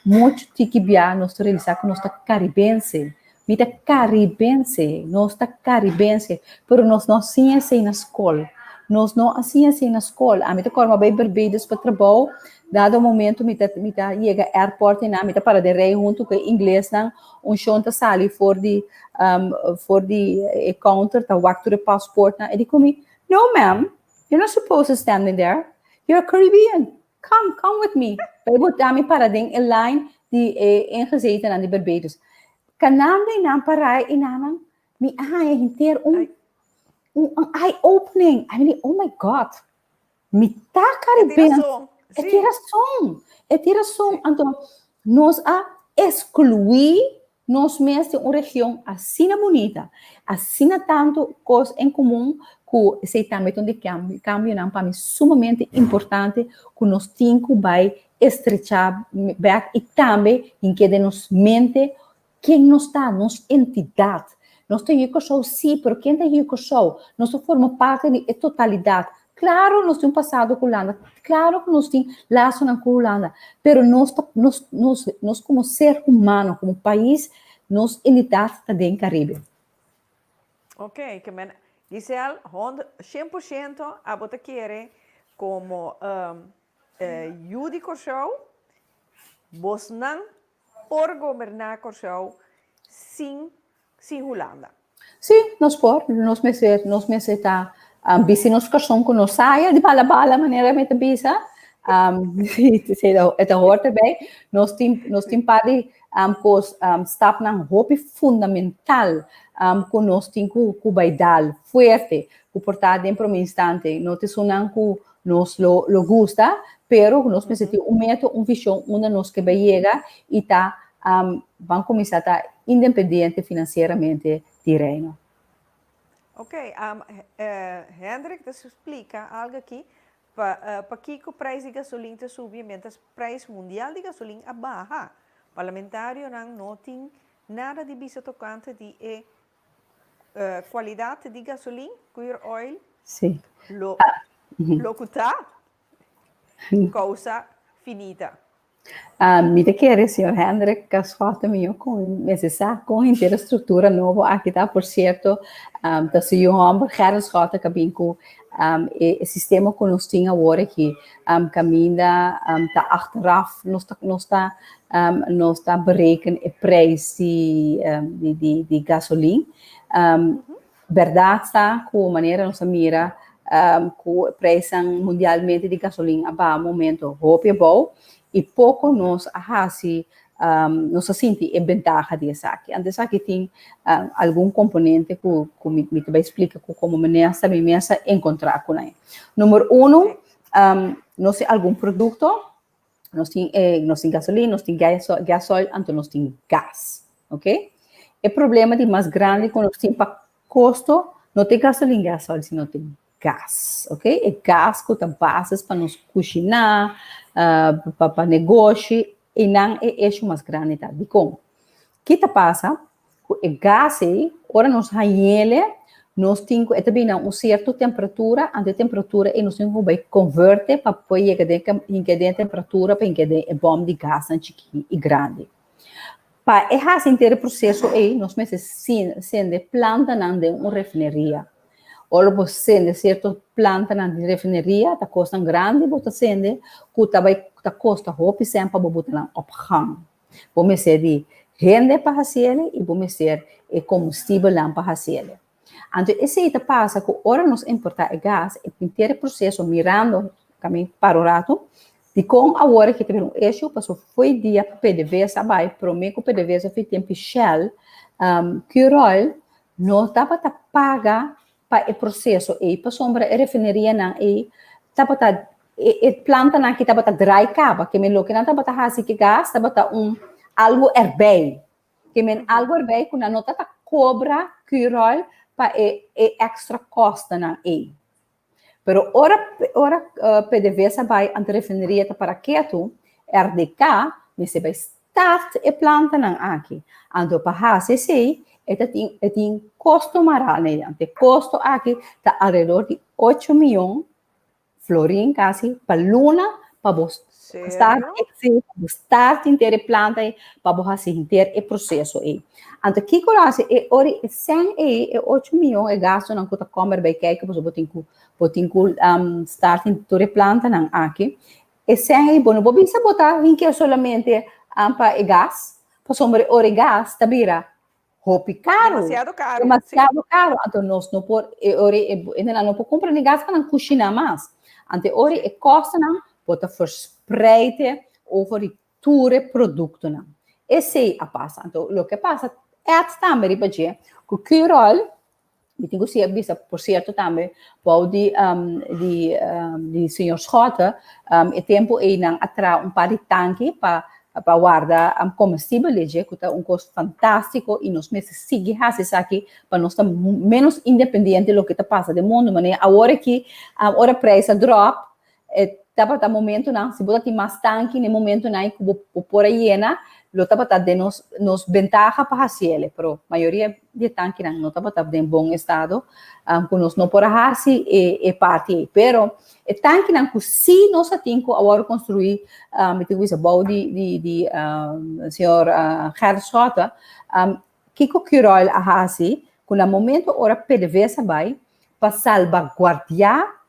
muito que biá nós realizar que nós está caribense. Mita caribense, nós está caribense, pero nós não assim na escola. Nós não assim na escola. A mita corma bem Barbados para trabalho, dado o momento mita chega airport e na mita para de rei junto com inglês não chonta sali for the counter ta walk to the passport na e digo me, no ma'am, you're not supposed to stand in there. You're Caribbean. Come with me. Para botar me para den line die ingezeten aan die Barbados. Kanam din na parai inanang mi inteiro eye-opening. I mean, oh my God. Mi tá caribense. É tiração. Então, nós excluir nós mesmos de uma região assim bonita, assim tanto coisa em comum, que se também de cambio não para mim sumamente importante, que nós temos que estrechar e também em que de nos mente quem nós está, nossa entidade. Nós temos que show, sim, pero quem tem que show? Nós formamos parte da totalidade. Claro, nós temos passado com a Holanda. Claro que nós temos laço com a Holanda. Pero nós como ser humano, como país, nós entidade está dentro do Caribe. Ok, que men Giselle, 100% a bota querer como judico show, vos não por governar Corsou sem Holanda. Sim, nós meses está vizinhos Corsou que nós saia de bala maneira de bisa, é hoort também, nós temos para stap na hope fundamental que nós temos que vai dar forte, que portar dentro um instante, não te sonan que nos lo gusta, pero nós precisamos uma visão onde nós que vai chegar e vamos começar a estar independente financeiramente de reino. Ok, Hendrik, dus explica algo aqui. Para que o preço de gasolina está subindo, mas o preço mundial de gasolina é baixo. Parlamentário não tem nada de vista tocante de qualidade de gasolina, clear oil. Sim. Locutar, causa finita. Me quer, senhor Hendrik, que as fotos minhas com a inteira estrutura nova aqui está, por certo, da senhor Amber, Gerrit Schotten, que bem com o sistema que nós tínhamos agora aqui, caminha, está achteraf, nós está berekenen o preço de gasolina. Verdade está, com a maneira nós mira, com o preço mundialmente de gasolina, a momento, roupa é bom, e pouco nós nos sente em vantagem dessa aqui. Antes aqui tem algum componente que me vai explicar como começa a encontrar com ele. Número 1, nós temos algum produto, nós temos gasolina, nós temos gasóleo, então nós temos gás, ok? O problema de mais grande quando nós temos para custo, não tem gasolina e gasóleo, se não tem gás, ok? É gás que tem bases para nos cozinhar, para negócio, e não é eixo mais grande, tá? De como? O que passa? O gás, ora nós ele nós temos também uma certa temperatura, a temperatura e nós temos que converter para pôr em temperatura para em bom de gás chiquinho e grande. Para esse inteiro processo aí, nós sendo planta na uma refinaria. Ou você sende certo planta na refinaria, está custa grande, você sende, que custa roupa sempre para botar na opgang. Vamos ser de rende para fazer e vamos ser combustível para fazer. Então, esse aí passa que hora nós importar o gás, o inteiro processo mirando caminho para o rato, de com a hora que teve eixo, passou foi dia PDVSA vai, prometo que PDVSA foi tempo Shell, que rol não estava a pagar para o processo e para sombra a refinaria não e estava a planta não que estava a dry caba, que me lo que não estava a fazer que gás, estava a algo herbei, que me algo herbei que não estava a cobra que rol para extra costa na e. Pero ora PDVSA vai ante refinaria para quieto, RDK, você vai start e planta na aqui. Ando para fazer se tem custo maral, né? Ante custo aqui tá alrededor de 8 milhões florin quase para luna para você start inteira planta para você inteiro o processo aí. Ante que coragem ori sem 8 milhões gasto na conta comer bem que você botin start inteira planta na aqui. E sem bom bisa botar em que solamente para gás, para sombra ori gás tabira roupa caro. Demasiado caro. Então nós não por ori ainda não por comprar gás para não cozinhar mais. Ante ori e costa não bota verspreiden over die toere producten não. Esse a passa. Então o que passa é também para dizer que o curol eu tenho que bisa por certo também para de senhor Schota e tempo aí não atrai par de tanque para guardar combustível que é custo fantástico e nós mesmos seguir isso aqui para nós estar menos independente do que está passando no mundo, mas agora que a preço drop tapa momento não se botar mais tanque no momento não que por aí lo tapa de nos ventaja para fazer, pero maioria de tanque não tapa de bom estado, com nós não por assim é parte, pero o tanque não que se nós temos agora construir, me tenho isso bom de senhor Gershota, que o que rol a assim, com o momento ora PDVSA vai para salvaguardar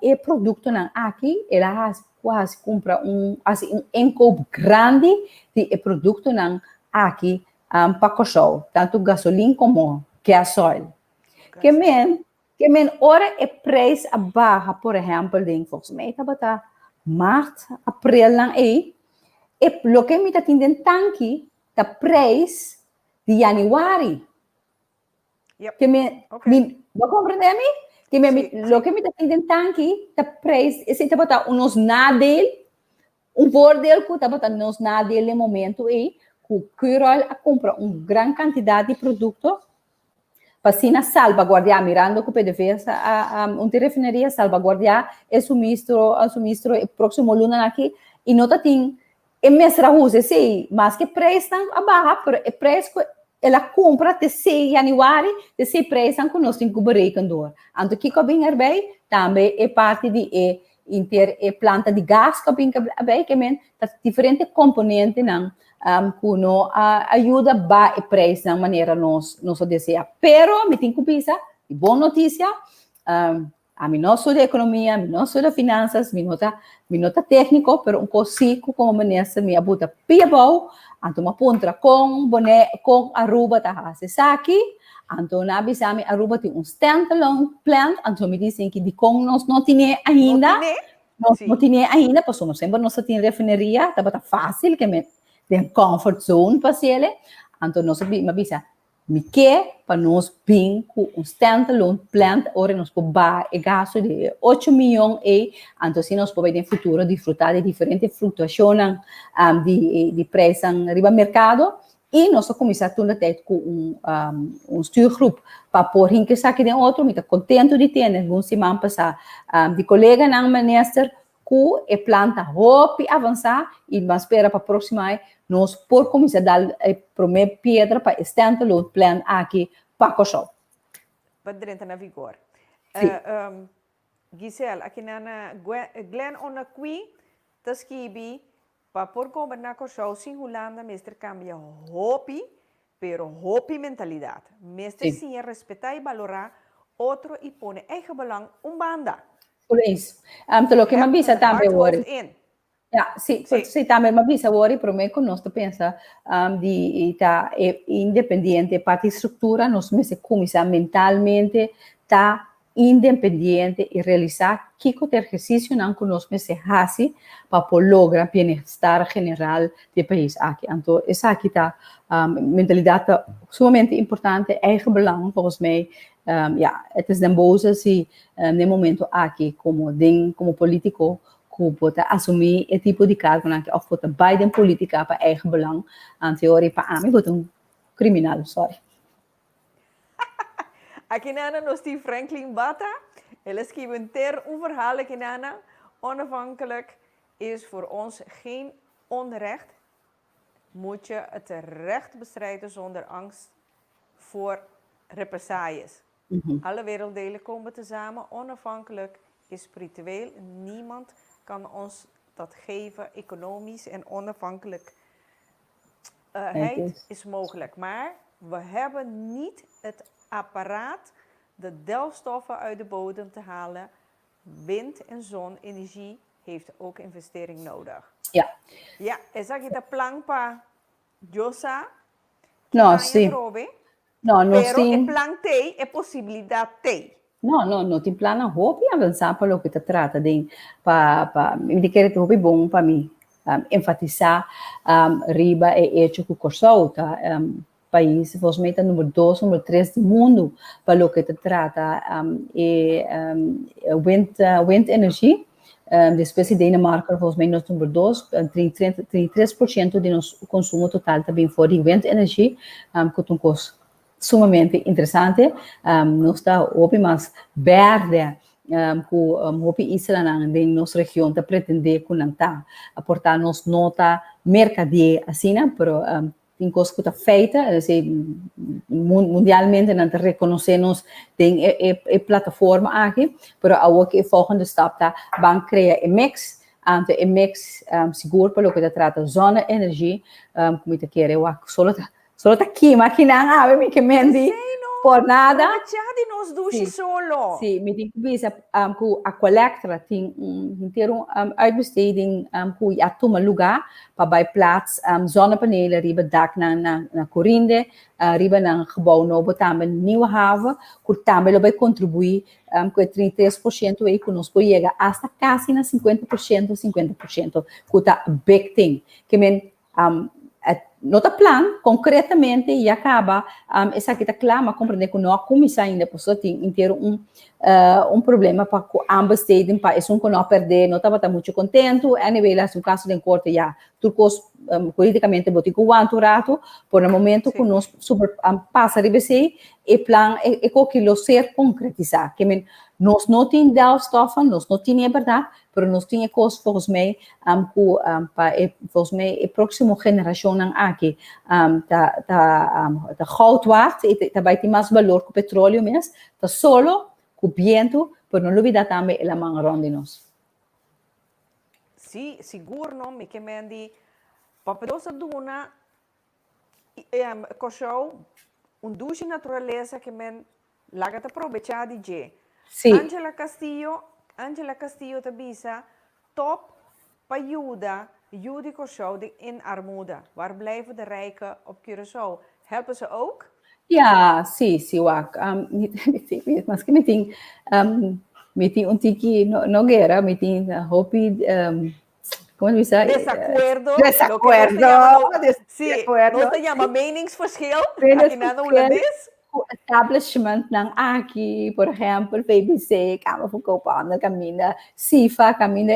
e produto não aqui ela quase compra assim encopo grande de produto não aqui para cochou tanto gasolina como gasóleo que men ora é preço a barra por exemplo de volgens tá março abril não e lo que me tá tendo tanque tá preço de januário que me vou compreender que lo que me está tendo tanque está preço esse está botando uns nadel bordel que está botando uns nadel no momento e que Curol compra grande quantidade de produto para assim salvaguardar mirando que PDVSA refinaria salvaguardar o suministro próximo luna aqui e não tá tem é mesra usa sim mas que preço a barra pero é preço ela compra de 6 januário, de 6 preços que nós temos que berekenen. Então, que bem herbei, também é parte de planta de gás que bem herbei, que men diferentes componentes não, que não ajuda a preço da maneira nós deseja. Pero, me tenho que pensar, boa notícia, a mim não sou de economia, a mim não sou de finanças, me nota técnico, pero um cosico como maneira me abuta piabou. Então, uma pontra com boné, com Aruba, tá aqui. Então, na Bisami, Aruba tem standalone plant. Então, me dizem que de com nós não tinha ainda. Não tinha ainda, porque nós sempre não temos refinaria. Tá fácil, que me tem comfort zone para ele. Então, nós me avisa, me quer para nós bem com standalone plant. Ora, nós podemos gasto de 8 milhões e então, se nós podemos no futuro desfrutar de diferentes flutuações de preço no mercado e nós começamos a ter com stuurgroep para pôr em que saque de outro, me está contente de ter, algumas semanas passadas, de colega na minister que a planta roupa avançar e mas espera para a próxima nós por começar a dar a primeira pedra para standalone plan aqui para cochou. para na vigor. Sim. Giselle, aqui na Glen Onaqui, taskibi, para por como na show sin Holanda, mestre cambia hopi, pero hopi mentalidade. Mestre Sim. sim respeitar e valorar outro e pone eigen belang banda. Por isso. Então, que me avisa também, Wari. Ja, sim, sim, também me avisa, Wari, para mim, quando nós pensa de estar independente, para a estrutura, nós me se começa mentalmente, tá independente e realizar que exercício não que nós me se faz para lograr bem-estar geral do país aqui. Então, essa aqui tá mentalidade sumamente importante, eigen belang, volgens mij. Ja, het is dan boze se no momento aqui, como político, que pode assumir esse tipo de cargo, ou pode Biden política para eigen belang, en teorie para mim, pode criminal, sorry. Aqui nana nós temos Franklin Bata. Ele schreef een verhaal aqui nana. Onafhankelijk is voor ons geen onrecht. Moet je het recht bestrijden zonder angst voor represailles. Alle werelddelen komen tezamen. Onafhankelijk is spiritueel. Niemand kan ons dat geven. Economisch en onafhankelijkheid is mogelijk. Maar we hebben niet het apparaat de delfstoffen uit de bodem te halen. Wind- en zonenergie heeft ook investering nodig. Ja. Ja, esa kita plan pa Josa. No, sim. No, no, pero sim. el plan tem é possibilidade tem. No, tem plano hopi avançar para o que se trata de me querer que hopi bom para mim enfatizar riba e hecho que corso tá país volgens mij número 2, número 3 do mundo para o que se trata wind energy. Depois de Dinamarca, volgens mij nós número 2, 33% de nosso consumo total também for de wind energy, que tem um custo sumamente interessante. Nós está hopi mais verde, com hopi Islândia em nossa região está pretender conectar, aportar nos nota mercadoria assim, pero tem coisas que está feita, mundialmente não reconhecemos tem plataforma aqui, pero agora que volgende stap tá, van criar mix, ante mix seguro para o que se trata zona energia, como te quer eu solo tá aqui, máquina ave me que mendi por nada. de nos douche solo. Sim, me tem que ver que a collector tem inteiro uitbesteding que já toma lugar para bij plaats zonnepanelen riba dak na corrinde, riba na gebouw novo também nieuwe haven, que também vai contribuir com 33% aí que nós pode chegar hasta quase na 50%, que tá big thing, que men nota plan, concretamente, e acaba, essa aqui está clara, mas compreender que não começa ainda, a pessoa tem inteiro problema para que ambas estejam, para isso que não perder, não estava muito contente, anyway, lá, se o caso de corte, já, tudo politicamente, botou com o anturato, por um momento que nós passa a revisar, e plan, é que ser concretizar, que nós não temos delstoffen, nós não temos verdade, mas nós temos coisas, volgens mij, volgens mij, a próxima geração aqui, tá goud waard, tá vai ter mais valor que o petróleo mesmo, tá solo, com o viento, mas não olvidar também a mão ronde nós. Sim, seguro não, me que mendi, para dosa duna, cochou, douche natureza que men laga te aprovechar de je. Sim. Angela Castillo te bisa top para ajuda Curaçao in armoede. Waar blijven de rijken op Curaçao? Helpen ze ook? Ja, sim, Wak. Mas que me tem tiki Nogueira, me tem hopi, como diz isso? Desacuerdo. Sí, no se llama meningsverschil. Aqui na holandês. O establishment ng aqui, por exemplo, PBC, Câmara de Copan, camina, CIFA, camina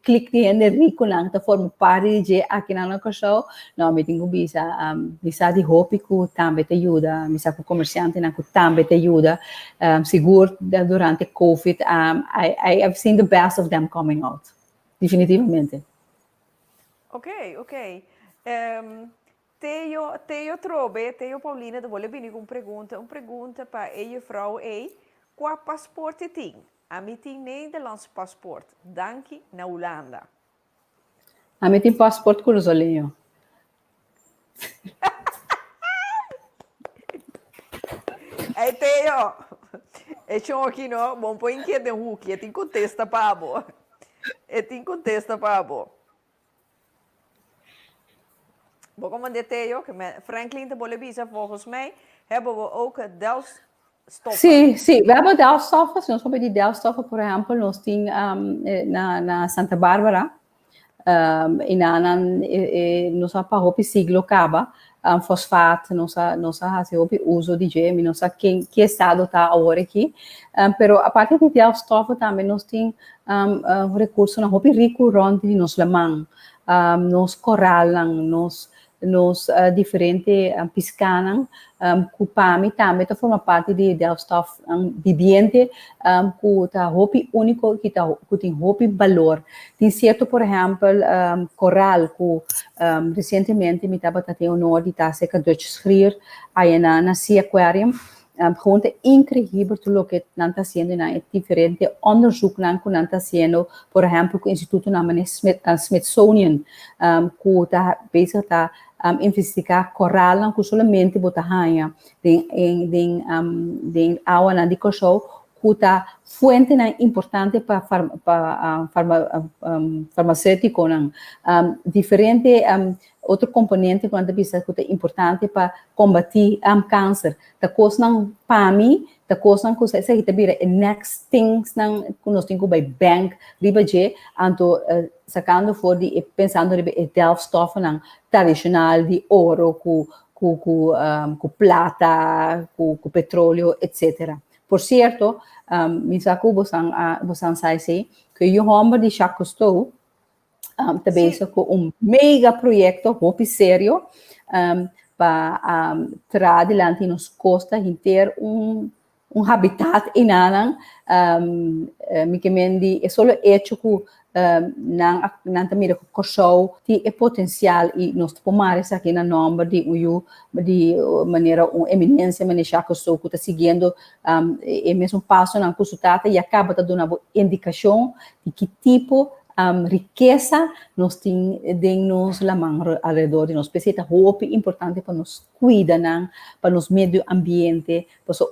clique de rico lang, ta forma parte de aqui na Curaçao, não, me tenho bisa de hopi que também te ajuda, misa com comerciante que também te ajuda, seguro durante COVID, I have seen the best of them coming out, definitivamente. Ok. Teo Trobe, Teo Paulina, de vole bini uma pergunta para a vrouw qual paspoort tem? A mim tem Nederlands paspoort, danke na Holanda. A mim tem passaporte com os olhinhos. Aí Teo, eu aqui não, bom põe que de Hulk, eu tenho contesta para abo. Bom, como de Theo, que Franklin de Bolivia, volgens mij, hebben we ook delfstoffen. Sim, we hebben delfstoffen. Nós vamos de delfstoffen, por exemplo, nós temos na Santa Bárbara, e nós vamos para siglo acaba, fosfato, nós fazemos uso de gemi, nós que estado está agora aqui, pero a parte de delfstoffen também nós temos recurso na roupa rico ronde nos lamang, nos coral, nos diferente piscanan, cupami também forma parte de delfstoff viviente, que tá roupa único, que tem roupa valor. Tem certo, por exemplo, coral, que recentemente me estava tendo honor de estar seca Dutch schrier, aí na Sea Aquarium. Gewoon incrível tudo o que não está sendo na diferente onderzoek que não está sendo, por exemplo, com o Instituto Smithsonian, que está bezig está investigar coral que somente bota ranha den água na de show que está fonte importante para farmacêutico diferente outro componente quando bisa que é importante para combater câncer da coisa não PAMI da coisa não coisa essa que bira next things não que nós temos by bank riba je anto sacando for de pensando riba delfstoffen não tradicional de ouro com plata com petróleo etc. Por certo, me saco você sai que o homem de Jacques Cousteau também com mega projeto muito sério para trazer adelante nos costa ter habitat inanan me que é só hecho que não também com cachorro tem potencial e nós tomamos aqui na nome de maneira eminência manejar que estou que está seguindo é mesmo passo na consulta e acaba de dar uma indicação de que tipo riqueza nós temos lá ao redor de nós. Peseta roupa importante para nos cuidar, para nos meio ambiente. Porque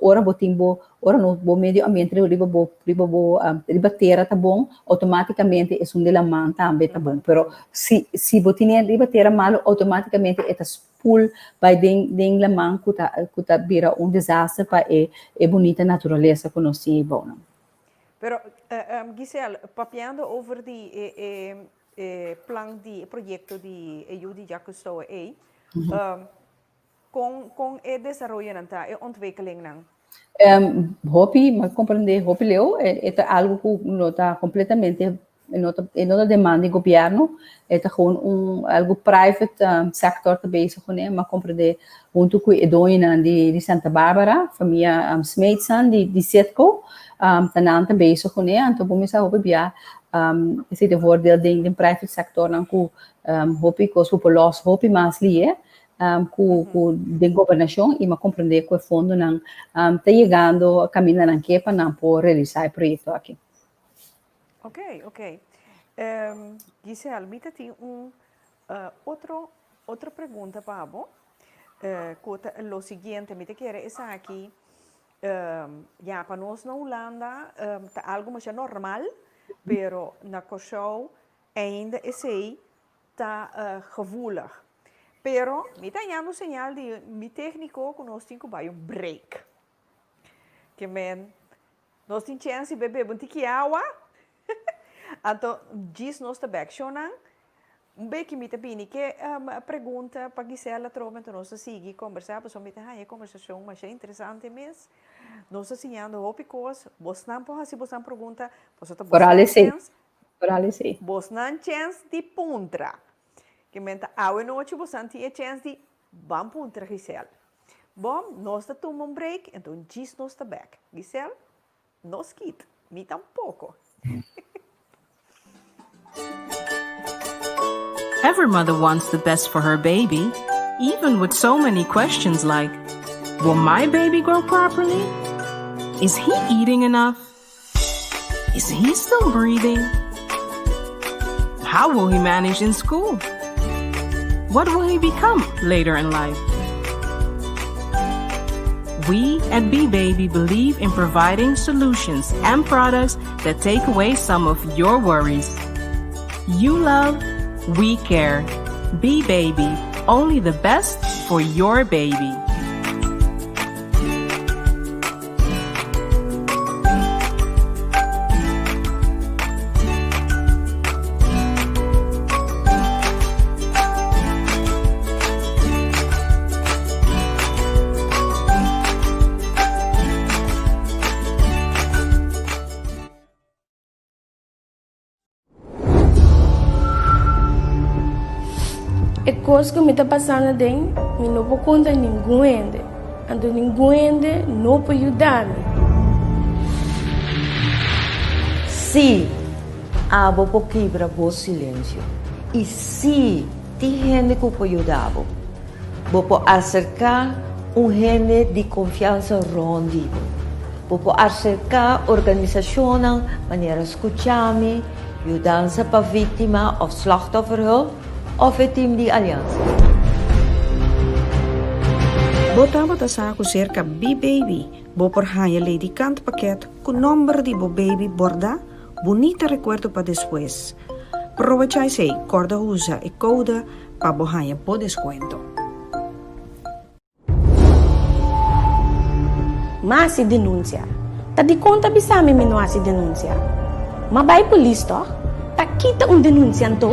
ora no meio ambiente riba terra tá bom, automaticamente é de la mão também tá bom. Pero se você tem riba terra mal, automaticamente é spool vai den la mão que tá vira desastre para a bonita natureza que nós temos. Pero, Giselle, papiando over die plan, die projecto de EU de Jacques Cousteau, com o desenvolvimento, a ontwikkeling não? Hobby, mas compreender, hobby leu, é algo que não está completamente não demanda do governo, é gewoon algo private sector também, mas compreender junto com a dona de Santa Bárbara, família Smithson de Setco, tanan também isso com então vamos a hobby esse de voordeel do private sector não com hobby que os populares hobby mais lie com de governação e mas compreender que o fundo não está chegando caminhando aqui para não por realizar o projeto aqui. Ok. Giselle, me tem outra pergunta para você. O seguinte, me quer essa aqui, para nós na Holanda, tá algo mais normal, pero na Cachorro ainda esse tá gevoelig. Pero me tá dando sinal de mi técnico que nós temos que break. Que nós temos chance de beber um pouquinho de água. Então, diz nós de back show não. Que me bini que pergunta para Gisela trova então nós seguir conversar sobre a conversação mas é interessante mesmo. Nós ensinando tópicos, você não pode se você pergunta, você tá você não chance de puntra. Que menta a noite você não tem chance de bam puntra Gisela. Bom, nós tá tomando break, então diz nós de back. Gisela, nós quita, me tá pouco. Every mother wants the best for her baby. Even with so many questions like, will my baby grow properly? Is he eating enough? Is he still breathing? How will he manage in school? What will he become later in life? We at B-Baby believe in providing solutions and products that take away some of your worries. You love, we care. B-Baby, only the best for your baby. É coisa que me está passando dentro, eu não vou contar ninguém. Então ninguém não pode ajudar-me. Se abo po quebra o silêncio e se tem gente que pode ajudar, vou acercar gente de confiança rondido, vou acercar organizações maneira escutar-me, ajudança para vítima ou slachtoffer of het team de aliança. Botava saco cerca B-Baby, bo por haya lady cant paquete com número de bo baby borda, bonita recuerdo para depois. Aprovechai sei, corda usa e code para bo haya po descuento. Mas se denuncia. Tá de conta bisame me não se denuncia. Mas vai polícia, tá quita denunciante.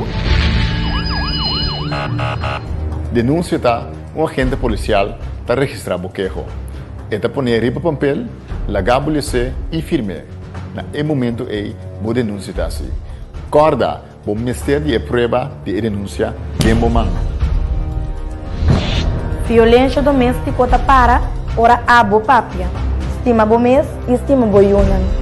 Denúncia está um agente policial está registrado o queijo. Está poner riba papel, lagar polícia e firme. Na momento o denúncia está assim. Corda, o Ministério de prova de denúncia bem bom. Violência doméstica tá para, ora abo papia. Estima bo mês e estima bo yunan.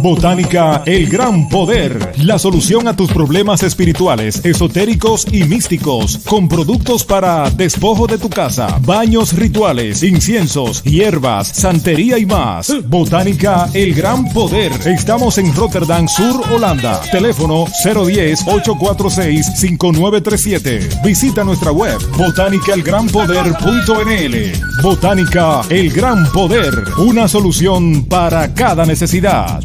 Botánica El Gran Poder, la solución a tus problemas espirituales, esotéricos y místicos, con productos para despojo de tu casa, baños rituales, inciensos, hierbas, santería y más. Botánica El Gran Poder. Estamos en Rotterdam Sur, Holanda. Teléfono 010-846-5937. Visita nuestra web botánicaelgranpoder.nl. Botánica El Gran Poder, una solución para cada necesidad.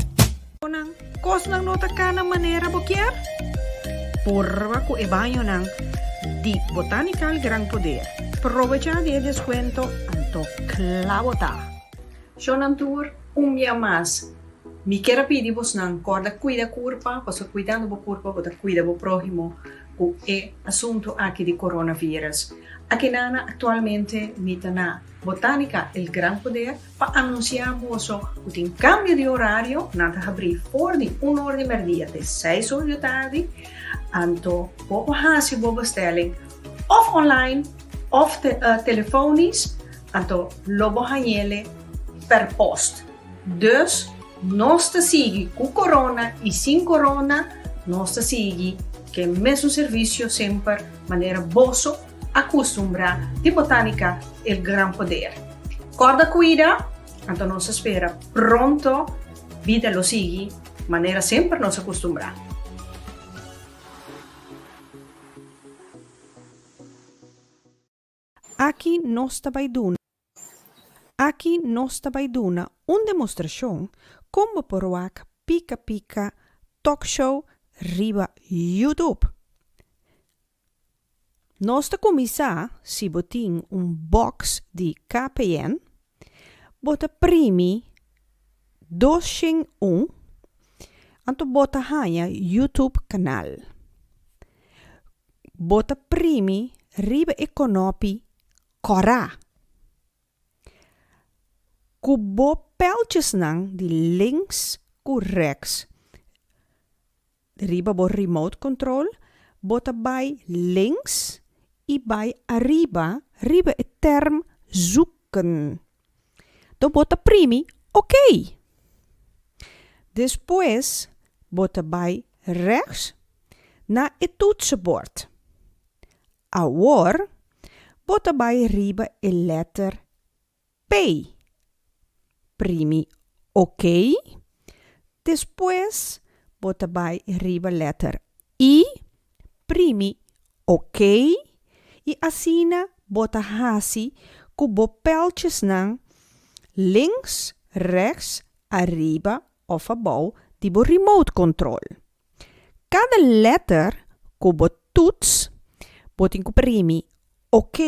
Kos ng nota ka ng manera bokier? Porva ko ibanyo ng di Botanical Gran Poder. Aprovecha de descuento anto clavota. Shonan tour dia mais. Mi quero pedir vos ng corda cuida curpa, paso cuidando bo curpa, bo cuida bo prójimo, o assunto aqui de coronavírus. Aqui nana atualmente mitana Botánica El Gran Poder para anunciar vosso que tem cambio de horário, nada abrir for de 1 hora de merdia até 6 horas da tarde, anto bobo hasi bobo bestelling of online of telefonisch, anto lobo hanele per post. Dus nós te sigue com corona e sem corona, nós te sigue que mesmo serviço sempre maneira bosso acostumbra de Botánica El Gran Poder. Corda cuida, então nos espera pronto, vida lo sigue, maneira sempre nos acostumbra. Aqui nós vai duna uma demonstração como poroak pica pica talk show riba YouTube. Nós te começar se botin box de KPN, bota primi 201, anto bota hanya YouTube canal. Bota primi riba econopi Cora. Kubo pijltjes nang die links ku rechts. Riba bo remote control, bota bij links e bij arriba, riba e term zoeken. Do bota primi, ok. Después, bota bij rechts naar het toetsenbord. Agora, bota bij riba a letter P. Primi OK. Después, bota bij riba letter I. Primi OK. E assina bota hasi kubo pijltjes na links, rechts, arriba of above die bo remote control. Cada letter kubo toets botin ku primi OK.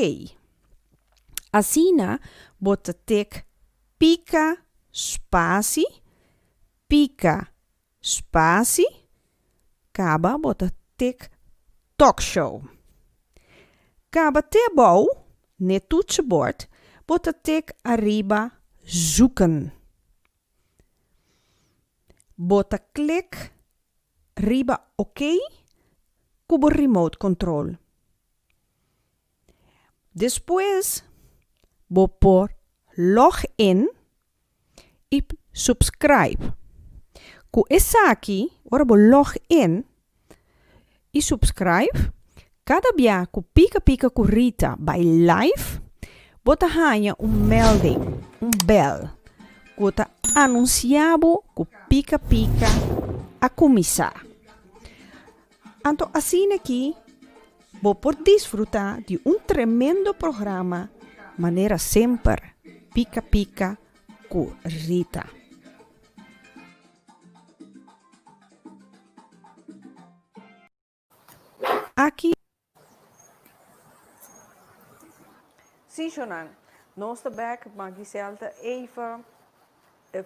Assina bota tek pica spasi, pica spasi, kaba bota tek talkshow. Kaba te bouw, net toetsenbord, bota tek arriba zoeken. Bota klik riba OK, kubo remote control. Después, bo por login e subscribe. Ku essa aqui, ora bo login e subscribe. Cada dia ku pica ku Rita bij live, bota hanha melding, bel. Bota anunciabo ku pica a começar. Anto assim aqui, vou por desfrutar de tremendo programa, maneira sempre pica ku Rita. Aqui. Zie Jonan, nós back, maar Giselda even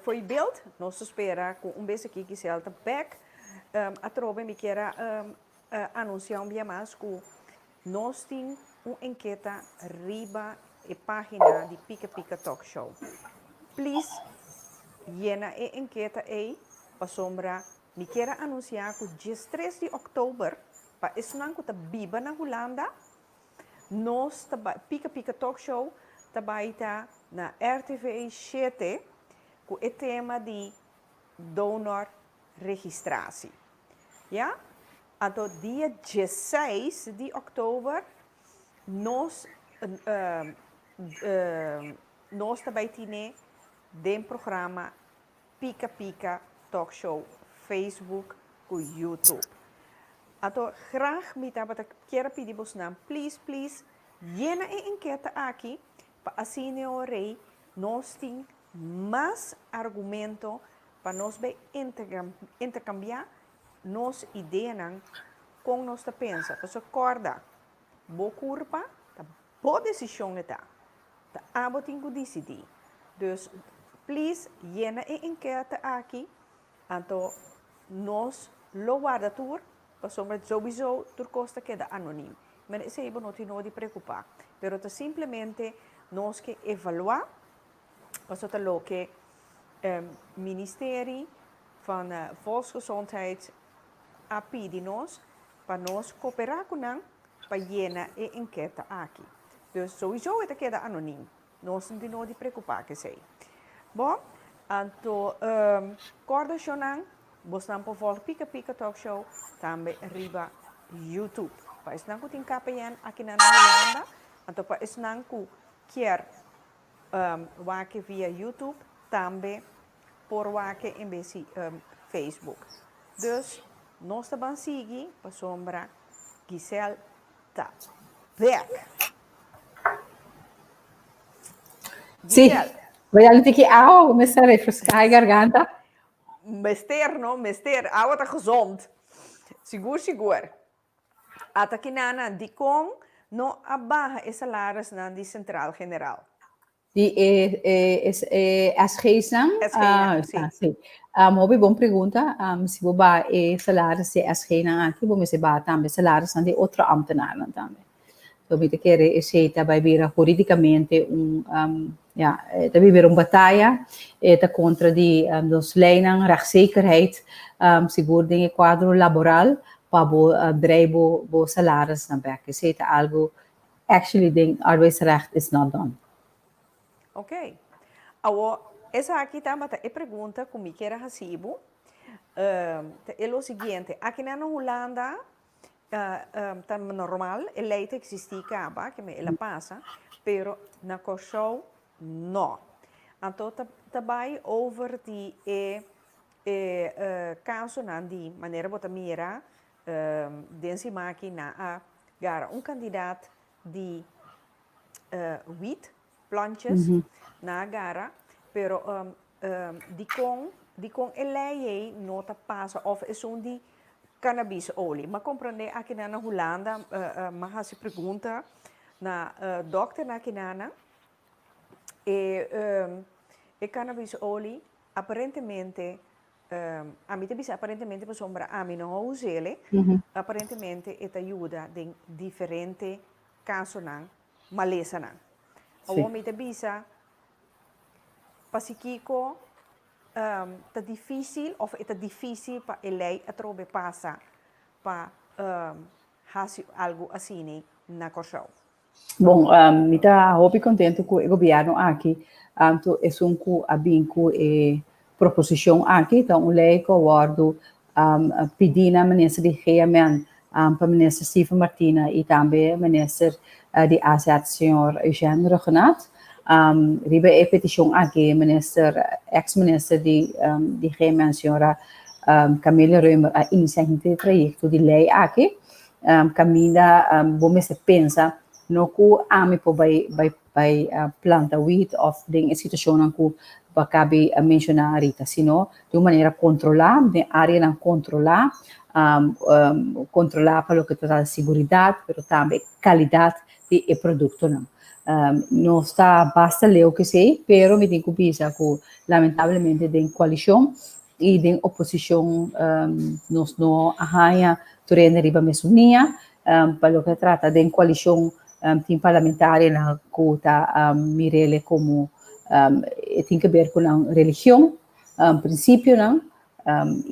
voor je beeld. Nós espera com beetje aqui Giselda back. A trobe me quer anunciar via mais que nós temos enquete riba e página de Pica Talk Show. Please, llena a enquete aí, para sombra. Me quer anunciar que dia 3 de outubro, para esnan que tá biba na Holanda. Nós Pica Talk Show também está na RTV 7 com o tema de donor registratie. Ja? Então, dia 16 de outubro, nós também temos o programa Pica Talk Show, Facebook e YouTube. Então, graag me dat ik quero pedir vos naam, please, llena a enquete aqui, para assim nós temos mais argumento para nós intercambiar nossas ideias com nossa pensa. Então, acorda, boa curva, boa decisão tá abo tem que decidir. Dus, please, llena a enquete aqui, então nós lo guarda tour. Sombra sowieso door costa queda anoniem. Maar isso aí não tem de preocupar. Pero tá simplesmente nós que evaluar, passou tá lo que Ministerie van Volksgezondheid a pedi nós para nós cooperar com nós para llenar a enquete aqui. Dus sowieso é queda anoniem. Nós não tem de preocupar que sei. Bom, então corda chonan. Bostan po volg Pica Talk Show também riba YouTube. Pa isnang ko ting kapayan aqui na Holanda. Anto pa isnang ko quer wake via YouTube também por wake em besi Facebook. Dus nós também sigue pa sombra Giselle tá back. Sì, vogliamo dire che começar a refrescar a garganta. Mester, água tá gezond. Seguro. Ata kinana di kong no abaha e salaris na di Central General. Di SG-sang? Sim. Mobi bom pergunta. Se você vai salaris de SG-nang aqui, você vai também salaris de outro ambtenaar também. Então, me quer receita vai vir juridicamente deve weer een batalha contra dos leiding, rechtszekerheid, seguro dingen quadro laboral, para o bedrijf bo salaris na back. Is het algo actually ding arbeidsrecht is not done. Ok. Agora, essa aqui tá a pergunta que me quer receber. É o seguinte, aqui na Holanda, tá normal, el leite existe acaba, que ela passa, pero na Kosovo, não. Então, também over die caso de maneira bota mira, densi maki na a gara candidato de wheat planches na gara, pero di con lei nota passa of é de cannabis olie. Maar compreende aqui na Holanda, mas se pergunta na dokter na kinana e cannabis olie aparentemente a mim também aparentemente por sombra a mim não usele aparentemente it ajuda em diferente caso não maleza não ou mim também pasikico tá difícil ou é difícil para ele a trobe passa para fazer algo assim na Kosovo. Bom, me está muito contente com o governo aqui. Então, é um abinco e proposição aqui. Então, o lei que eu guardo pedindo a ministra de Geamen, para a ministra Steve Martina e também a ministra de Aseat, senhor Eugênio Regnat. Riba a petição aqui, ex-ministra de Geamen, senhora Camila Reumer, a iniciativa de projeto de lei aqui. Camila, bom, se pensa no ku ami po by planta wheat of ding situação na ku bakabi mencionar rita sino de uma maneira controlar de área na controlar controlar para o que trata de segurança, pero também qualidade de produto não não está basta ler o que sei, pero me digo bisa que lamentavelmente de coalição e de oposição nos não arranha turene riba mesunia para o que trata de coalição tem parlamentares na cota mirele como tem que ver com a religião princípio não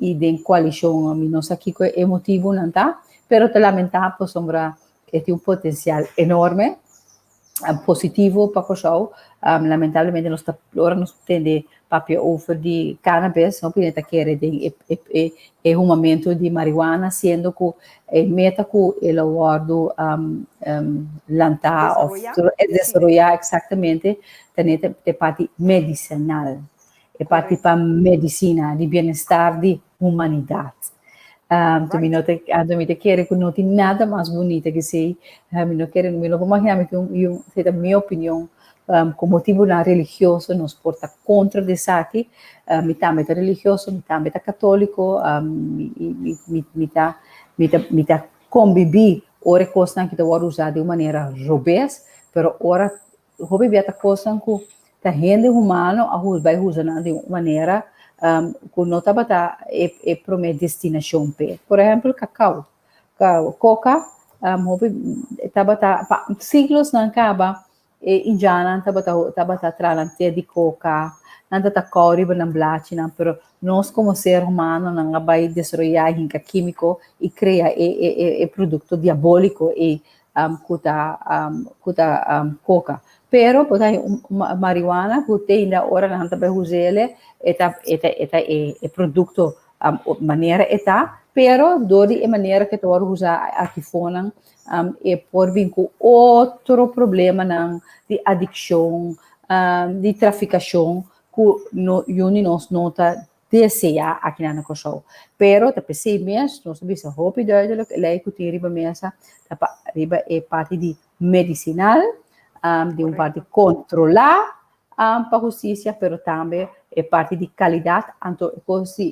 e de coalição nós aqui é motivo não tá, pero te lamentar por sombra que tem potencial enorme positivo para Kosovo lamentavelmente nós agora nós tende papel over de cannabis não pineta querer é um momento de marihuana sendo que meta que ele guardo lançar ou desarrollar exatamente tem parte medicinal é parte para medicina de bem-estar de humanidade. Também não te quero que não tem nada mais bonito que sei, não quero me lo imaginar que a minha opinião com motivo na religioso nos porta contra desse aqui, metade religioso, metade católico, metade conviver ora coisa que eu usar de maneira robust, pero ora hobby beta coisa que a gente humano vai usar de maneira que não tá é para minha destinação pe. Por exemplo, cacau, coca, hobby tá siglos não acaba indiana tá tralante de coca, não tá coriba na blachina, pero nós como ser humano não vai destruir hinca químico e criar produto diabólico e coca. Pero botai marijuana que ainda ora não tá usele é produto maneira pero dori é maneira que tu usar aqui fora é por vir com outro problema de adicção, de traficação que nós nota desejar aqui na Kosovo. Pero tá percebe mesmo, nós bisa hope duidelijk, lei que tem riba mesa, riba é parte de medicinal, de parte controlar para a justiça, pero também é parte de qualidade, então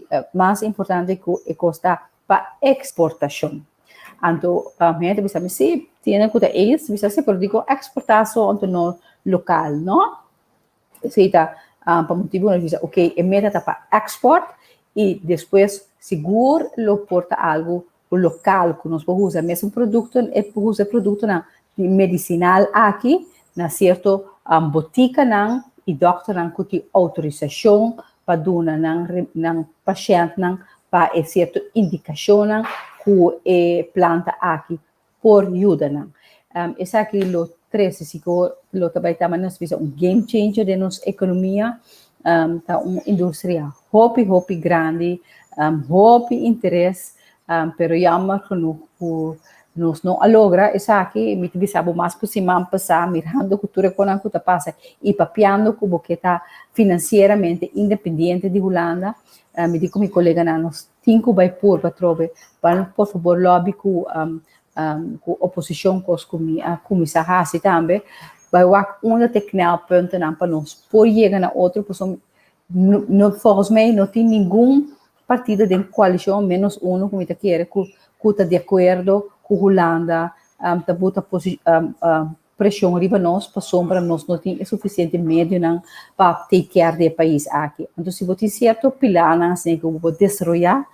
é mais importante que é costa para exportação. Então, a gente bisa se tiene que isso, bisa se pero digo exportação no local, não? Seita para motivo nós bisa, ok, é meta para export e depois seguro lo porta algo o local que nós usa mesmo produto usa produto na medicinal aqui na certo botica não e doctor não que tem autorização para dar não paciente não para certa indicação não que planta aqui por ajuda não essa aqui lo 13 seguro lo também tá mas visa game changer de nossa economia tá uma indústria hopi grande hoop e interesse, pero jammer genoeg por nós não alogra essa aqui, me tive sabo mais por cima passar, mirando cultura com a que passa e papiando como que está financeiramente independente de Holanda. Me digo meu colega nós 5 vai por para trobe, para por favor lobby com oposição com comissário Hassi também, vai lá onde tem knelpunten aan para nós por chegar na outra pessoa. Volgens mij não tem nenhum partido de coalição menos um como está querendo que está de acordo com Holanda, está bota pressão riba nós para sombra nós não tem suficiente meio não para take care do país aqui. Então se você certo pilar não assim que vou destruir,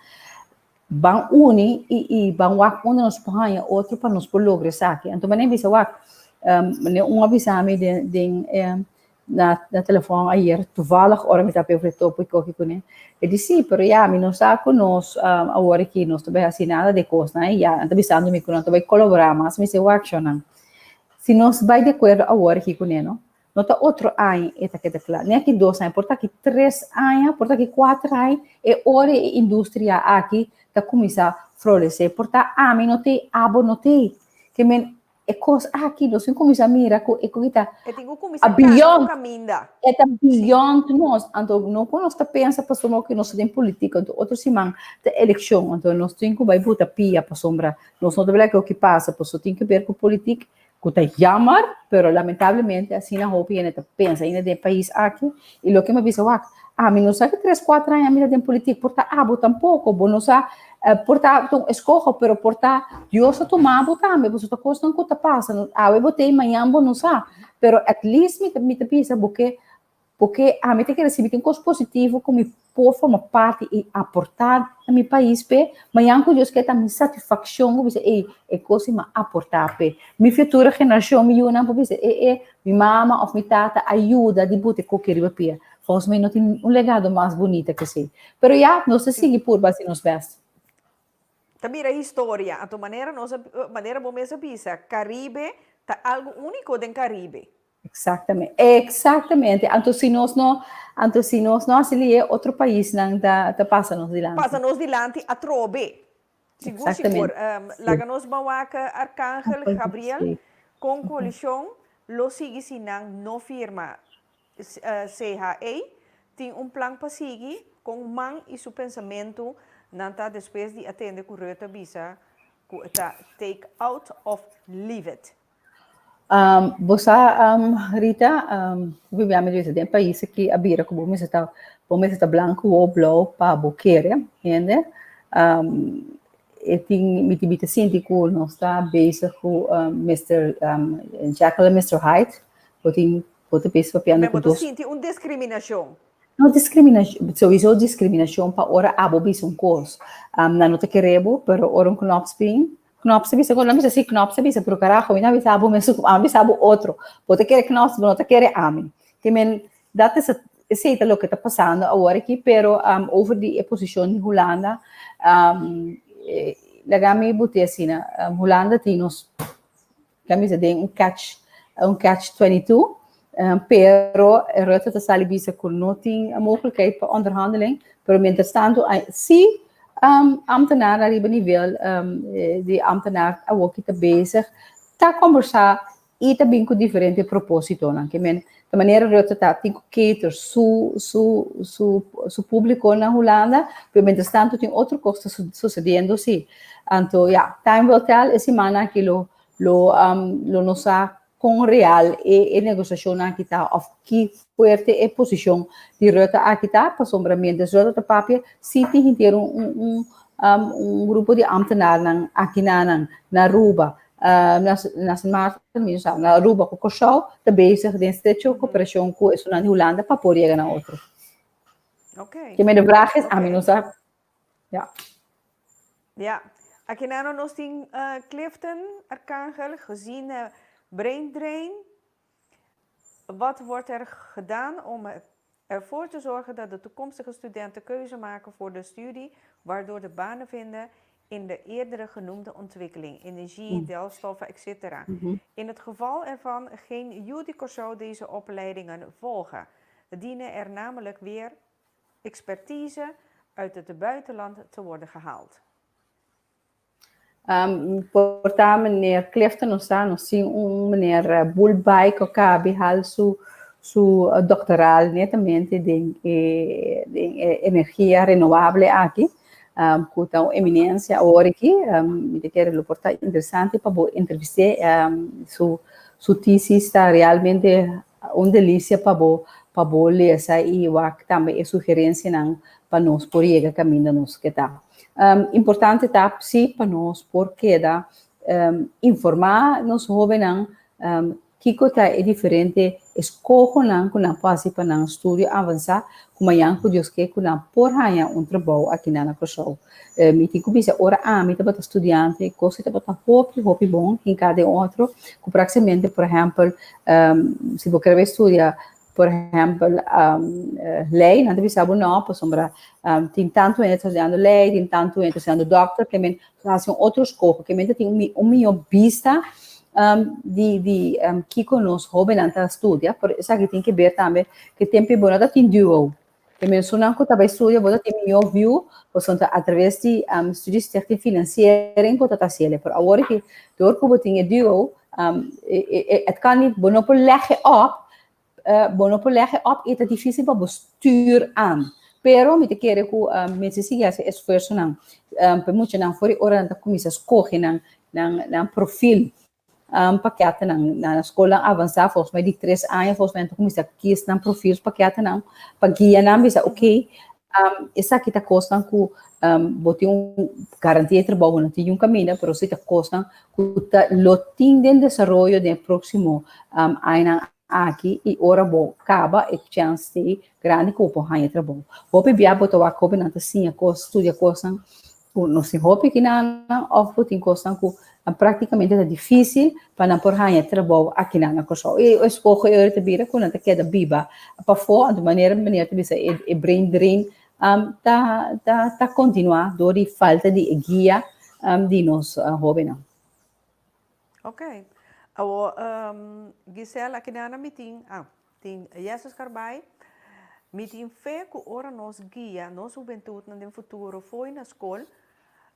vão unir e vão lá onde nós põe outro para nós por lograr isso aqui. Então nem bisa lá avisame na telefone ayer toevallig ora me tape over topo que kone e disse pero ja mi non sa con nos agora que nós também assim nada de coisa né já ando pensando me com também colaborar mas me se action se nós vai de acordo agora que kone não tá outro ano eta que claro nem aqui 2 anos porta aqui 3 anos porta aqui 4 anos e ora a indústria aqui tá começar a florescer porta a mim não tem abo não tem que men é coisa aqui nós começamos a mirar com ecoita a beyond caminda é beyond nós então não nós tá pensa para somos que nós tem política então outro semana da eleição então nós tem que vai botar pia para sombra nós não deve que o que passa por só tem que ver com política que tá jamar pero lamentavelmente assim na roupa e tá pensa ainda de país aqui e lo que me disse mim não sabe 3, 4 anos ainda tem política porta abo tampouco bom não sabe portar então escojo pero portar eu só tomava também você tá coisa não tá passando eu botei manhã bom não sabe pero at least me pensa porque a mim tem que receber tem coisa positivo como por formar parte e aportar a meu país pe manhã que eu que tá me satisfação como você é coisa me aportar pe minha futura geração me una por você minha mama ou minha tata ajuda de botar qualquer riba volgens mij não tem legado mais bonito que esse pero já não se sigue por base nos best. Também a história, a tua maneira bom mesmo pensa, Caribe tá algo único do Caribe. Exatamente. Então se nós não assim é outro país não tá passa nos dilante. Passa nos dilante a trobe. Seguro. Laga nos bawaca Arcángel Gabriel com coalição, lo sigue sinang no firma CHA tem plano para seguir com man e seu pensamento nanta depois de atender com reta visa take out of leave it. Você Rita vivemos em país que abira como me está branco ou blau para boqueira, entende? E tem me tibita síndico nós está bezig com Mr. Jacqueline Mr. Hyde, pode pensar piano com dois. Mas discriminação. Não discriminação, sowieso discriminação para ora abobis course. Na nota que rebo, pero ora knopspin bisa quando não sei knopspin bisa pro carajo, e não bisa abo mesmo, bisa abo outro. Pode querer knopspin, não querer ame. Que men data sei lo que está passando agora aqui, pero over the position em Holanda, lagami botei assim, Holanda tem nos camisa de catch 22. Pero Rutte está ali bisa com não tem a mogelijkheid para onderhandeling, pero mientras tanto se ambtenaar a nível de ambtenaar a ook está bezig tá conversar e tá bem com diferente propósito, não que men de maneira Rutte tá tem que cater su público na Holanda, pero mientras tanto tem outra coisa sucedendo sim. Então time will tell essa semana que lo nos com real e negociação aqui tá of que forte é posição de Rutte aqui tá para sombramento de Rutte papel se tem inteiro grupo de ambtenaren aqui na Aruba na Aruba com o show tá bezig de estrecho cooperação com isso na Holanda para poder chegar na outro. Okay. Que me de vraag is a mim não sabe. Ja. Aqui na nós tem Clifton Arcángel gezien brain drain. Wat wordt er gedaan om ervoor te zorgen dat de toekomstige studenten keuze maken voor de studie, waardoor de banen vinden in de eerdere genoemde ontwikkeling, energie, delfstoffen, etc. In het geval ervan geen juridicus zou deze opleidingen volgen. We dienen er namelijk weer expertise uit het buitenland te worden gehaald. Portar meneer Clifton nos sim meneer Bulbai que cabe hal su doctoral netamente de energia renovável aqui. Com tão eminência agora aqui, me quero lhe portar interessante para entrevistar su thesis está realmente uma delícia para ler essa e também é sugerência para nós por chegar caminho nós que tá. Importante tá sim para nós porque dá informar nos jovens que coisa é diferente escolher não com passe para não estudo avançar como yang que Deus quer com por hanya trabalho aqui na Crossau me tem que pensar ora me tá para estudante coisa tá para hobby bom em cada outro com praticamente por exemplo se você quer estudar por exemplo, lei, não deve saber não, por sombra, tem tanto gente estudando lei, tem tanto gente estudando doctor, que men fazem outros corpos, que men tem minha vista que conosco jovem anta estudia, por isso que tem que ver também que tempo bom nada tem duo, que men sonam que também estudia, bota tem minha view, por sombra através de estudos técnicos financeiros, bota tá sele, por agora que door que tem duo, het kan niet monopolie op. Monopolie op é difícil para bestuur aan. Pero me te quero que mensen zich esse esforço não, para muito não for hora da comissão escolher não profil paquete na escola avançar volgens mij die 3 anos volgens mij comissão kies não profil paquete não para guiar não bisa ok essa aqui tá costando que bote garantia de trabalho não tem caminho, pero se tá costando que tá lotin de desenvolvimento do próximo ano aqui e ora bom acaba e chance de grande copo hanya trabalho. Hope bia botou a copo na tacinha coisa estudia coisa não se hope que na of botin coisa que praticamente é difícil para não por hanya trabalho aqui na coisa. E o escopo eu te bira quando te queda biba para fora de maneira te bisa e brain drain tá continuar dor de falta de guia de nós jovens. Ok. Gisela, aqui na meeting, tem Jesus Carbay, meeting fé que ora nos guia, nos juventude no futuro foi na escola,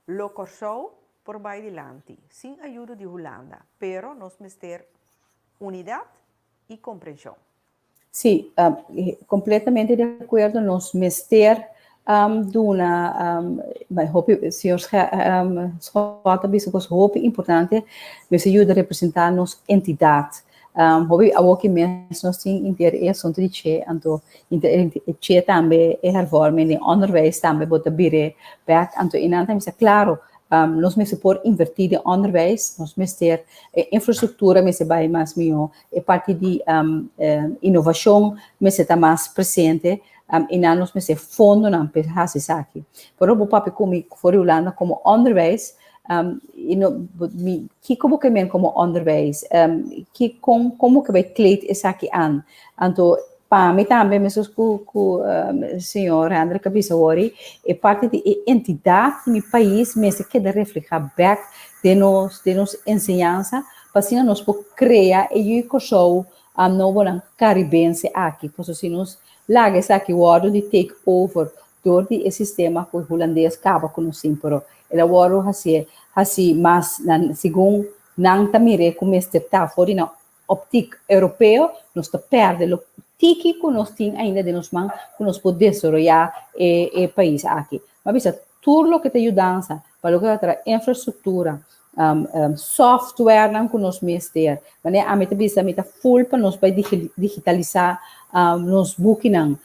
lo corso por vai dilante, sem ajuda de Holanda, pero nos mister unidade e compreensão. Sim, completamente de acordo, nos mister mas hope senhor Scott bisogos hope importante nos ajuda a representar nos entidade hope a que mesmo sim interesse onde che anto che também é hervorming de onderwijs também bota bire back anto inanta me claro nós me por invertir de onderwijs nós me ter infraestrutura me se vai mais melhor e parte de inovação me se tá mais presente e na nos me fundo na pensar isso aqui. Por o papi como for Holanda como onderwijs que como que men como onderwijs que como que vai kleed is aqui aan. Anto pa me também me com senhor André Cabeça Wori é parte de entidade no país me se queda reflejar back de nos enseñanza para assim nós por criar e eu show novo na caribense aqui, por assim nós laga essa aqui o de take over door die sistema que o holandês acaba com o simporo ela o assim mas segundo não tamire como este tá fora na óptica europeu nós tá perde lo tiki que nós tem ainda de nos man que nós poder desenvolver e país aqui mas bisa tudo que te ajudança para que outra infraestrutura software não que nós mister mas a meta bisa meta full para nós para digitalizar nos booking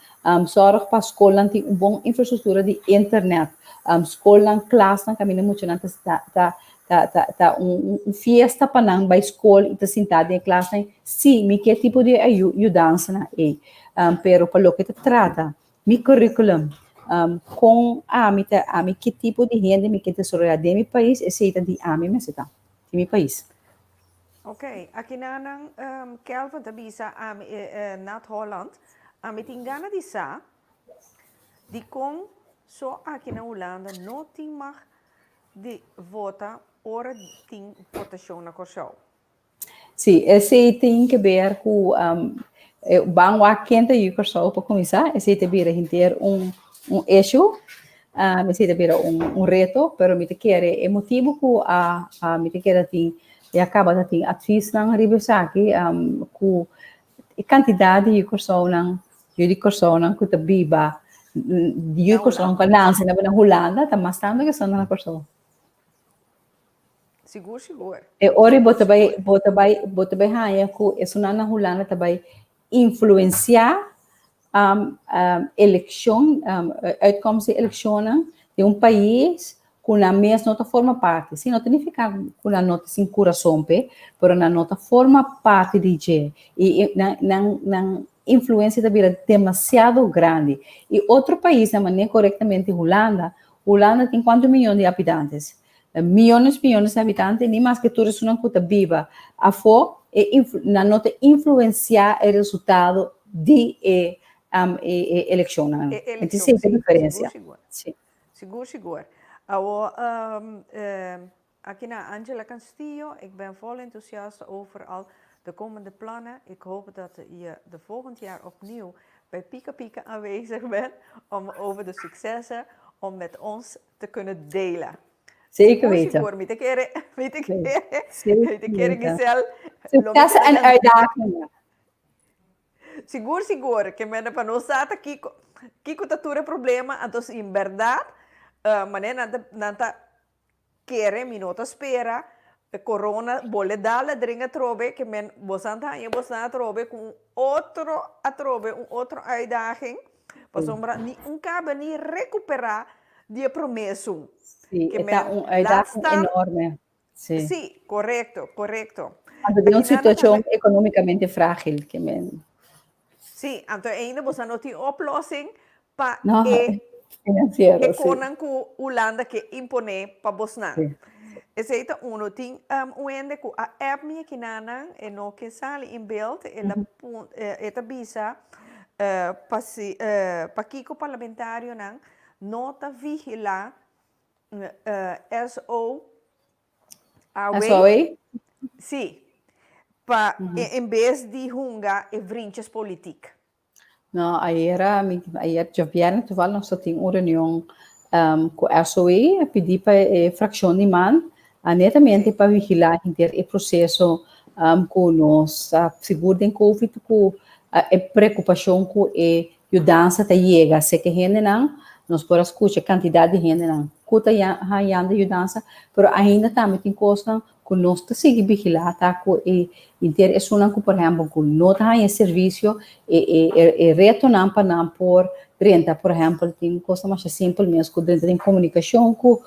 zorg para escola tem bom infraestrutura de internet escola classe caminho muito não tá fiesta para não vai escola e tá sentado em classe sim me que tipo de ajudança na pero para lo que te trata mi curriculum com a que tipo de renda me que te sorria de meu país esse de me se tá de meu país. Ok, aqui na Kelvin da bisa na Holland, me tem gana de sa, de com só aqui na Holanda não tem mais de vota ora tem votação na Corção. Sim, esse tem que ver com bang wa quente e Corção para começar, esse tem que ver ter um issue me siento pero un reto, pero me te quiere emotivo que me te quiere tin e acaba de tin advies nang ribesaki ku a quantidade de personas que te biba de personas que nascem na Holanda, tá mais tanto que são na pessoa. Seguro. E ora bota vai hanya ku isso na Holanda também influenciar eleição uitkomst de eleições de país que na mesma nota forma parte. Se não significa que na nota sem coração, pero na nota forma parte de je e na influência da vida demasiado grande. E outro país, na maneira corretamente Holanda tem quantos milhões de habitantes? Milhões de habitantes, nem mais que todos uma coisa viva. A fo na nota influenciar o resultado de eleição. Então, sim, tem diferença. Seguro. Aqui na Angela Castillo, ik ben vol enthousiast over al de komende plannen. Ik hoop dat je de volgend jaar opnieuw bij Pika Pika aanwezig bent om over de successen om met ons te kunnen delen. Zeker weten. Seguro, met de keren Giselle. Succes en uitdagingen. Seguro, que me para nós está aqui tá tudo problema, então em verdade, maneira nanta querer minuto espera, corona bole dale dringa trobe que men bosanta e bosanta trobe com outro uitdaging, para sombra ni cabe ni recuperar die promessa. Sim, é uitdaging enorme. Sim, correto. De uma situação economicamente frágil que men. Sim, então ainda você não tem oplossing para financiero, konan ku Holanda que impone para Bosna. Esse é um tem onde ku a app minha que nana e no que sale em beeld ela eta bisa para kiko parlamentário nan nota vigila SOE. Sim. Pa em vez de hunga e vriendjes politiek. Nou, ayer já vieram toevallig nog zat in een reunião com a SOE, pedi para a fração de man, netamente para vigilar o processo com nós, seguro de Covid, com a preocupação com a mudança que chega, se que gente não, nós podemos escutar a quantidade de gente não, que está ganhando mudança, mas ainda também tem coisa que nós temos que vigilar, tá? Que interessam que, por exemplo, que não tem serviço e retornar para não por renta, por exemplo, tem coisa mais simples mesmo, que dentro da comunicação, que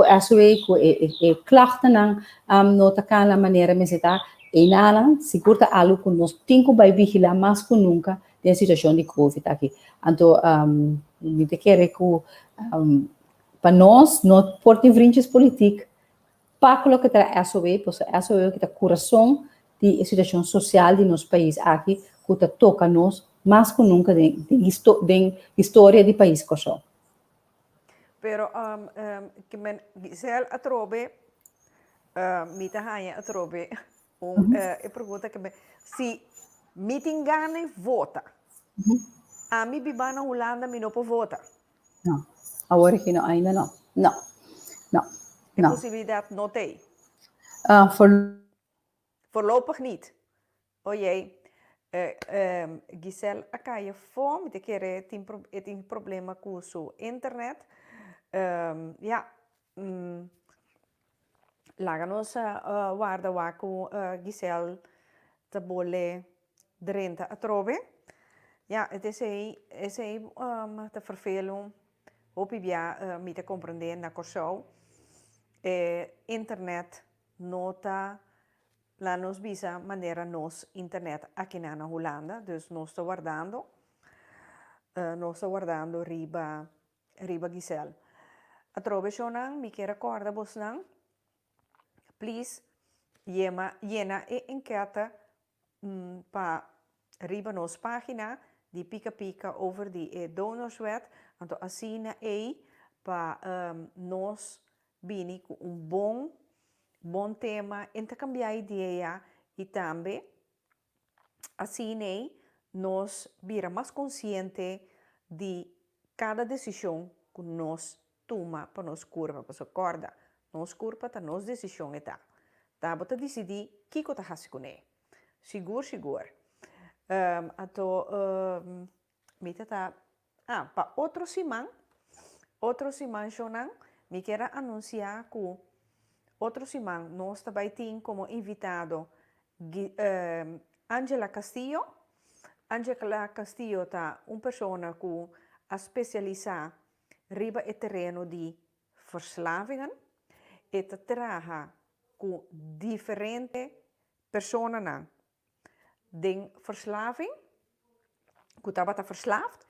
a sua que clachten não está na maneira de estar e nada, seguro que algo que nós temos que vigilar mais que nunca na situação de Covid aqui. Então, me quero que para nós, não por diferentes políticas, para colocar a SOE, pois a SOE que está coração de situação social de nosso país aqui, que toca nós mais que nunca de história do país que só. Pero que men Giselle atrobe mita hanya atrobe e pergunta que se meeting gane vota. A mi biba na Holanda mi no po vota. Não. Agora que não, ainda não. Não. De possibiliteit não tem? Voorlopig niet. Oei, Giselle, acá je fome, de keren tem problema com o internet. Laga-nos guarda com Giselle te bole drenta a trobe. Ja, het is te vervelen. Hoop je me te compreender na corso. Internet nota la nos visa maneira nos internet aqui na Holanda, dus nós está guardando riba Giselle. A trove shonan mi quer recorda bosnan. Please llena e enquete pa riba nos página di Pika Pika over die donorswet. Então assim pa nos bini com bom tema, intercambiar ideia e também assim nós vira mais consciente de cada decisão que nós toma para nos curva, para so corda. Nos curva ta nos decisão eta. Tá bota decidir que tá hasicune. Seguro. Ato mita tá pa outro simang shonan, me quero anunciar que outro simang nós também tem como invitado Angela Castillo. Angela Castillo tá pessoa que a especializar riba het terreno de verslavingen. Het traga com diferente personen de verslaving, que estava verslaafd,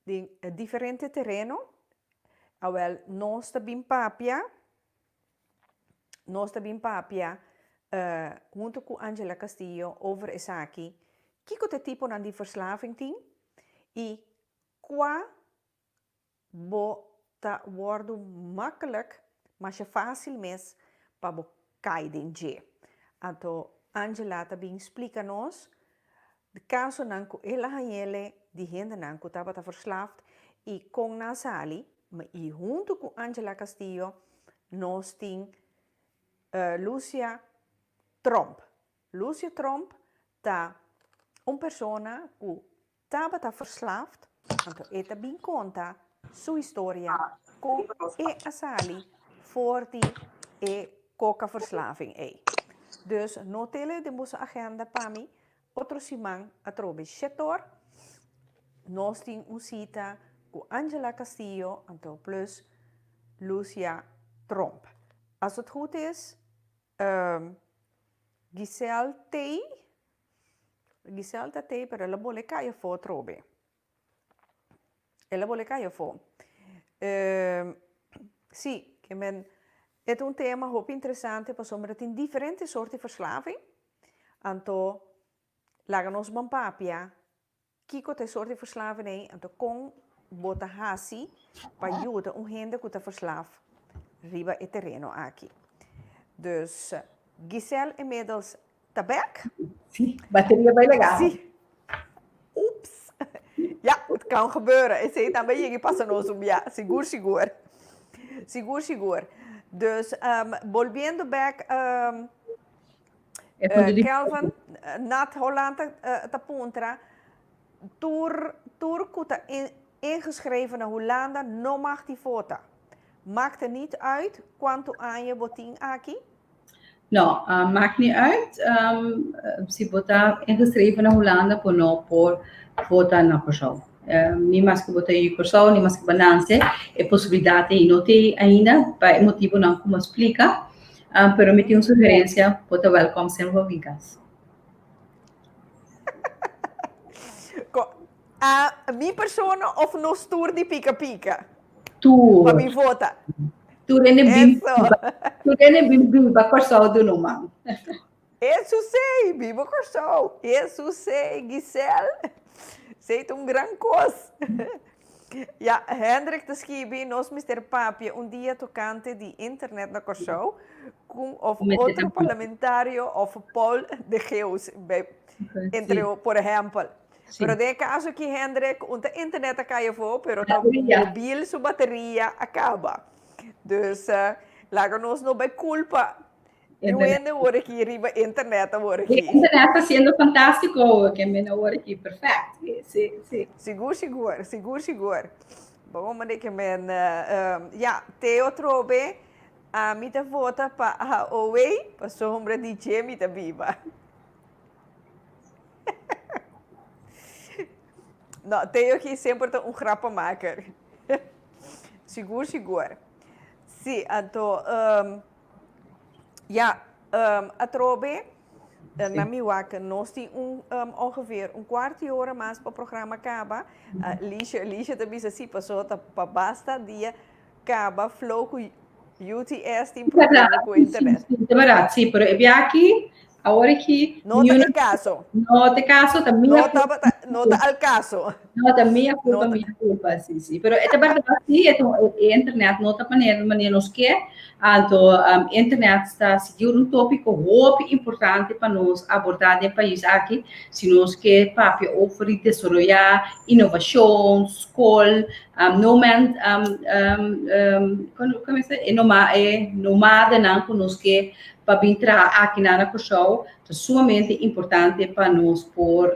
de diferente terreno. Awel, nós também papia, junto com Angela Castillo, over Isaki, que tipo de verslaving tem e qua bota wordt makkelijk, maar je fácil mes para bo cair je. Então, Angela também explica nos de caso nan que ela hanele de gente nan que estava verslaafd e com nasali, mas e junto com Angela Castillo nós tem Lucia Tromp. Lucia Tromp tá persona que estava verslaafd, então ela também conta sua história com a sali voor die coca-verslaving é. Dus notele de nossa agenda para mim, outro simang atrobe setor, nós temos cita com Angela Castillo, então plus Lucia Tromp. Als het goed is, Giselle T, pero ela bole caia voor trobe. Ela bole caia voor. Sim, que men é tema muito interessante, porque tem diferentes soorten verslaving. Então, laga nos papia, kiko te soorten verslaving é, então com bota hasi para ajudar gente que está verslaafd riba het terreno aqui. Dus Giselle inmiddels tabak. Sim, bateria bem legal. Sim. Oeps. Ja, het kan gebeuren. Ik zei dan ben je passen ons om ja, seguro. Dus volviendo back, Kelvin, na Holland te puntra, tour kuta ingeschreven naar Hollanda, no mag die foto. Maakt het niet uit quanto aan je botin aki? No, maakt niet uit. Se botar ingeschreven naar Hollanda, por no por votar na pessoa. Ni mais que botar aí pessoa, ni mais que bananse, é possibilidade e não tem ainda, para motivo não como explica, pero me tem uma sugerência, botar welcome sempre vingas. A minha persona of no tour de pica? Tu. Para me votar. Tu rene bim ba corso do nome. Isso sei, bibo corso. Isso sei, Giselle. Sei grande coisa. Ja, Hendrik de Schiebi, nós Mr. Papia, dia tocante de internet na corso, com outro parlamentário of Paul de Geus, entre por exemplo. Sim. Pero de caso que Hendrik, a internet acaba voor, pero o mobiel, sua bateria acaba. Dus laga nos no bij culpa. Eu ainda hoor aqui riba internet hoor aqui. A internet está sendo fantástico, que me não hoor aqui perfeito. Sim. Seguro. Bom, mas que men ja, te outro be a mita vota pa a owe, pa sombra di che mita viva. Não, tenho aqui sempre grappenmaker. Seguro. Sim, então, a trobe, na minha waka, nós temos ongeveer een kwart uur mais para o programa acaba. Liesje também assim passou, para basta dia acaba, flow com UTS, tem problema com a internet. É verdade, sim, pero aqui, Ahora que Nota el caso. no te caso, también Nota al caso. no, também Nota. minha culpa, sim, sim. Pero é verdade, sim, internet não tá maneira nos que, então, internet está seguindo um tópico muito importante para nós abordar no país aqui, se nós quer papi oferir desenvolver inovação, escola, como é nomada não nós que para entrar aqui na Cochau, é sumamente importante para nós por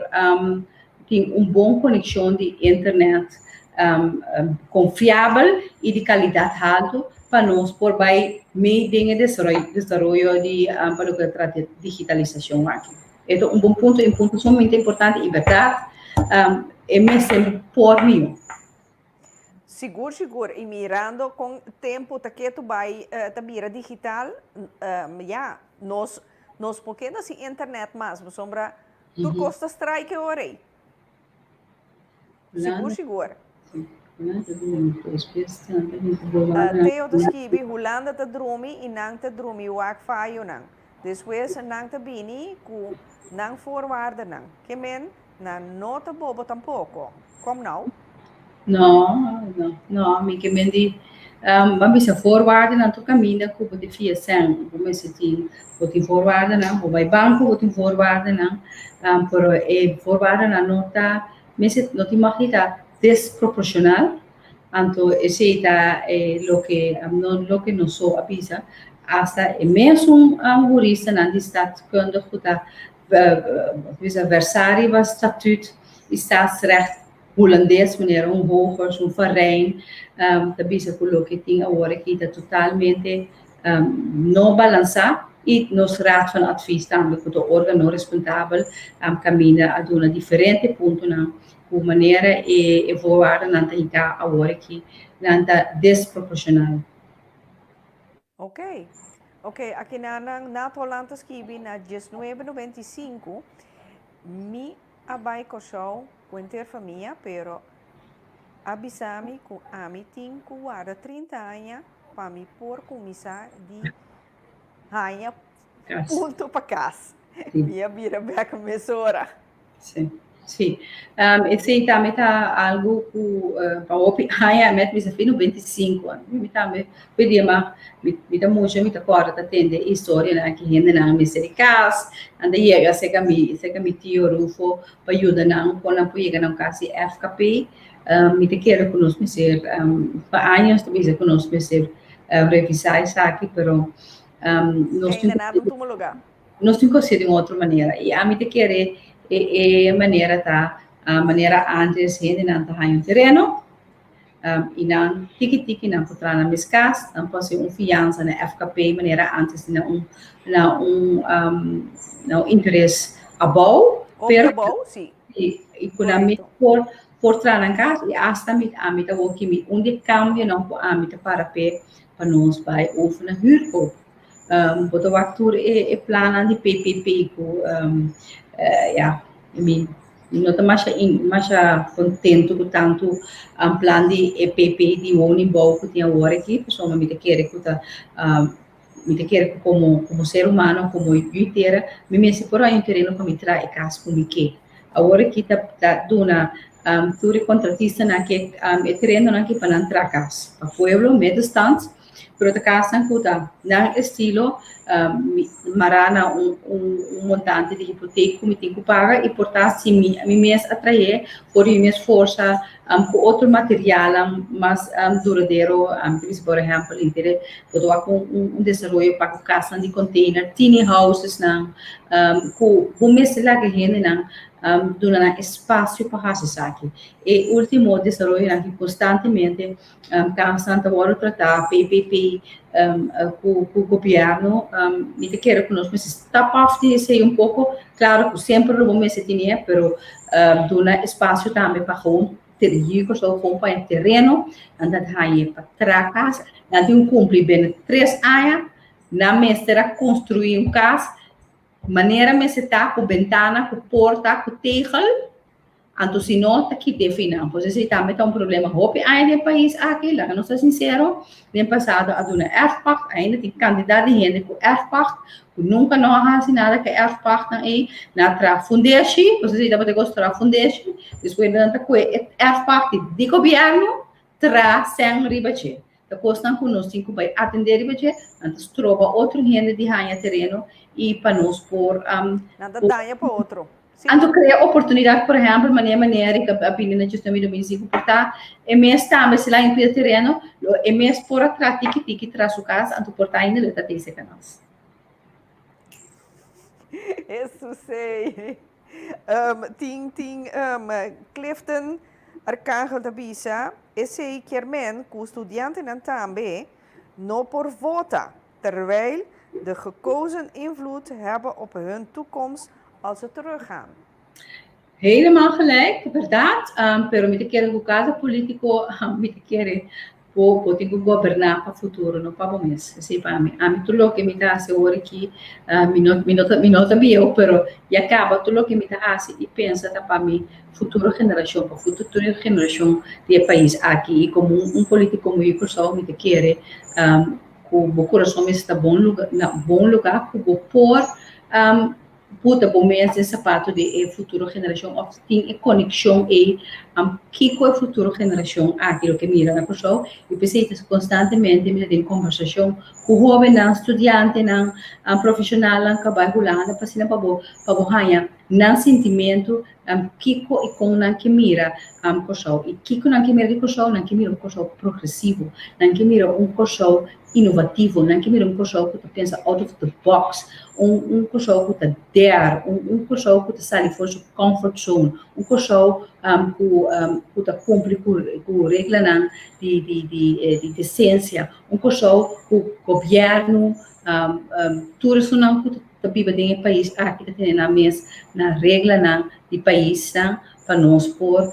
tem boa conexão de internet confiável e de qualidade alta para nós por meio de desenvolvimento de para o que trata de digitalização aqui. Então, bom ponto sumamente importante e verdade, é mesmo por mim. Seguro. E mirando com o tempo que tu vai tabira digital, nós porque nós internet mais, mas sombra tu costa strike orei. Seguro. Teo te skibi, Holanda te dromi, e nang te dromi wak fayo nang. Depois nang te bini, ku nang voorwaarden nang. Que men, na nota bobo tampoco. Como não? Não, me que mendi, mas a voorwaarden não tu caminha com o defia sem, como se tem voorwaarden não, o vai banco tem voorwaarden não, pero voorwaarden não tá, mas não tem mais desproporcional, então esse está lo que nos só avisa, hasta mesmo jurista não está quando está versário o estatuto staatsrecht holandês, wanneer hoger, zo'n verein, também se coloca que agora que está totalmente não balançado e nos raad van advies também com o órgão responsável caminha a uma diferente ponto não, por maneira e voar não está agora que não está desproporcional. Ok, aqui na Holanda escrevi na 1995, mi abai Cochau ter família, pero avisami que a mim tem 30 anos para me pôr começar de rainha ponto para casa. Minha vida vai começar. Sim. Esse também tá algo que para o rainha met me fez no 25 anos. Me também pedia mas me tá muito me tá fora tá tendo história né que ainda não me sei casa, anda chega se que me tio Rufo para ajudar não quando não chega não casa FKP, me te quero conosco ser para anos também se conosco ser revisar isso aqui, pero nós ainda nada no lugar. Nós temos que ser de outra maneira e a mim te querer a maneira antes ainda não tá em terreno e não tiki não putra na miscas não pode ser fiança na FKP maneira antes não interesse abau pero sim e quando a mim por trás na casa e hasta a mim tá o que me onde cambia não a mim tá para nós vai of na huurkoop boto waktu plana de PPP ko não está mais contento com tanto plano de EPP de woningbouw que tem agora aqui, pessoal, me quer como ser humano, como inteira, me se por aí um terreno para me trazer casa com que agora aqui tá dona tu contratista na que terreno na que para entrar casa, para pueblo meio distante, pero a casa cuida na estilo marana montante de hipoteca me tem que pagar e portanto se me mês atrair por minhas força com outro material mais duradouro por exemplo inteiro todo com desenvolvimento para casa de container tiny houses não com mês lá que rende não dando espaço para fazer aqui e último desenvolvimento aqui constantemente cansando agora tratar PPP com o governo me te quero conosco mas está parte ser um pouco claro que sempre o momento se tinha pero dando espaço também para ter só comprar terreno andar aí para trás não tem cumprir bem 3 anos na mestra construir casa maneira me se tá com ventana com porta com tegel Anto se nota que definem, pois esse também tá problema. Hope ainda no país aqui, lá, não sou sincero, no passado a dona erfpacht, ainda tem candidato de gente com erfpacht, que nunca não há nada que erfpacht aí, na tra fundação, pois esse também gosta da fundação, depois danta com erfpacht de governo, tra sem ribache. Da costa que nós temos que atender ribache, antes troca outro gente de ganhar terreno e para nós por Nada daia para outro. Anto cria oportunidade, por exemplo, maneira que a opinião de também do município, portar, é mesmo também se lá em pé terreno, é mesmo por atrás que traz o caso, anto portar ainda ele tá tem esse canal. Isso sei. Clifton Arcangel da Bisa, esse kermen que o estudante dan também não por vota, terwijl de gekozen invloed hebben op hun toekomst als ze teruggaan. Helemaal gelijk, verdade. Pero me quero o caso político, me quero pode governar para o futuro, não para o mês. Assim para mim, tudo o que me dá se hora que me nota bem, pero e acaba tudo o que me dá assim e pensa para mim futura geração, para futura geração do país aqui como político como eu sou me quero o coração está bom lugar que vou pôr puta bom mês esse sapato de futura geração tem conexão e que com a futura geração aquilo que mira na pessoa e precisa constantemente me tem conversação com o jovem não estudante não profissional não que vai rolando para cima para ganhar não sentimento que com não que mira pessoa e que não que mira pessoa não que mira pessoa progressivo não que mira pessoa inovativo, não que mira pessoa que pensa out of the box, pessoa que dare, pessoa que sai fora da comfort zone, pessoa que cumpre com regra de decência, pessoa que o governo, tudo isso não que vive dentro do país, aqui tem na mesa, na regra de país, para nós pôr,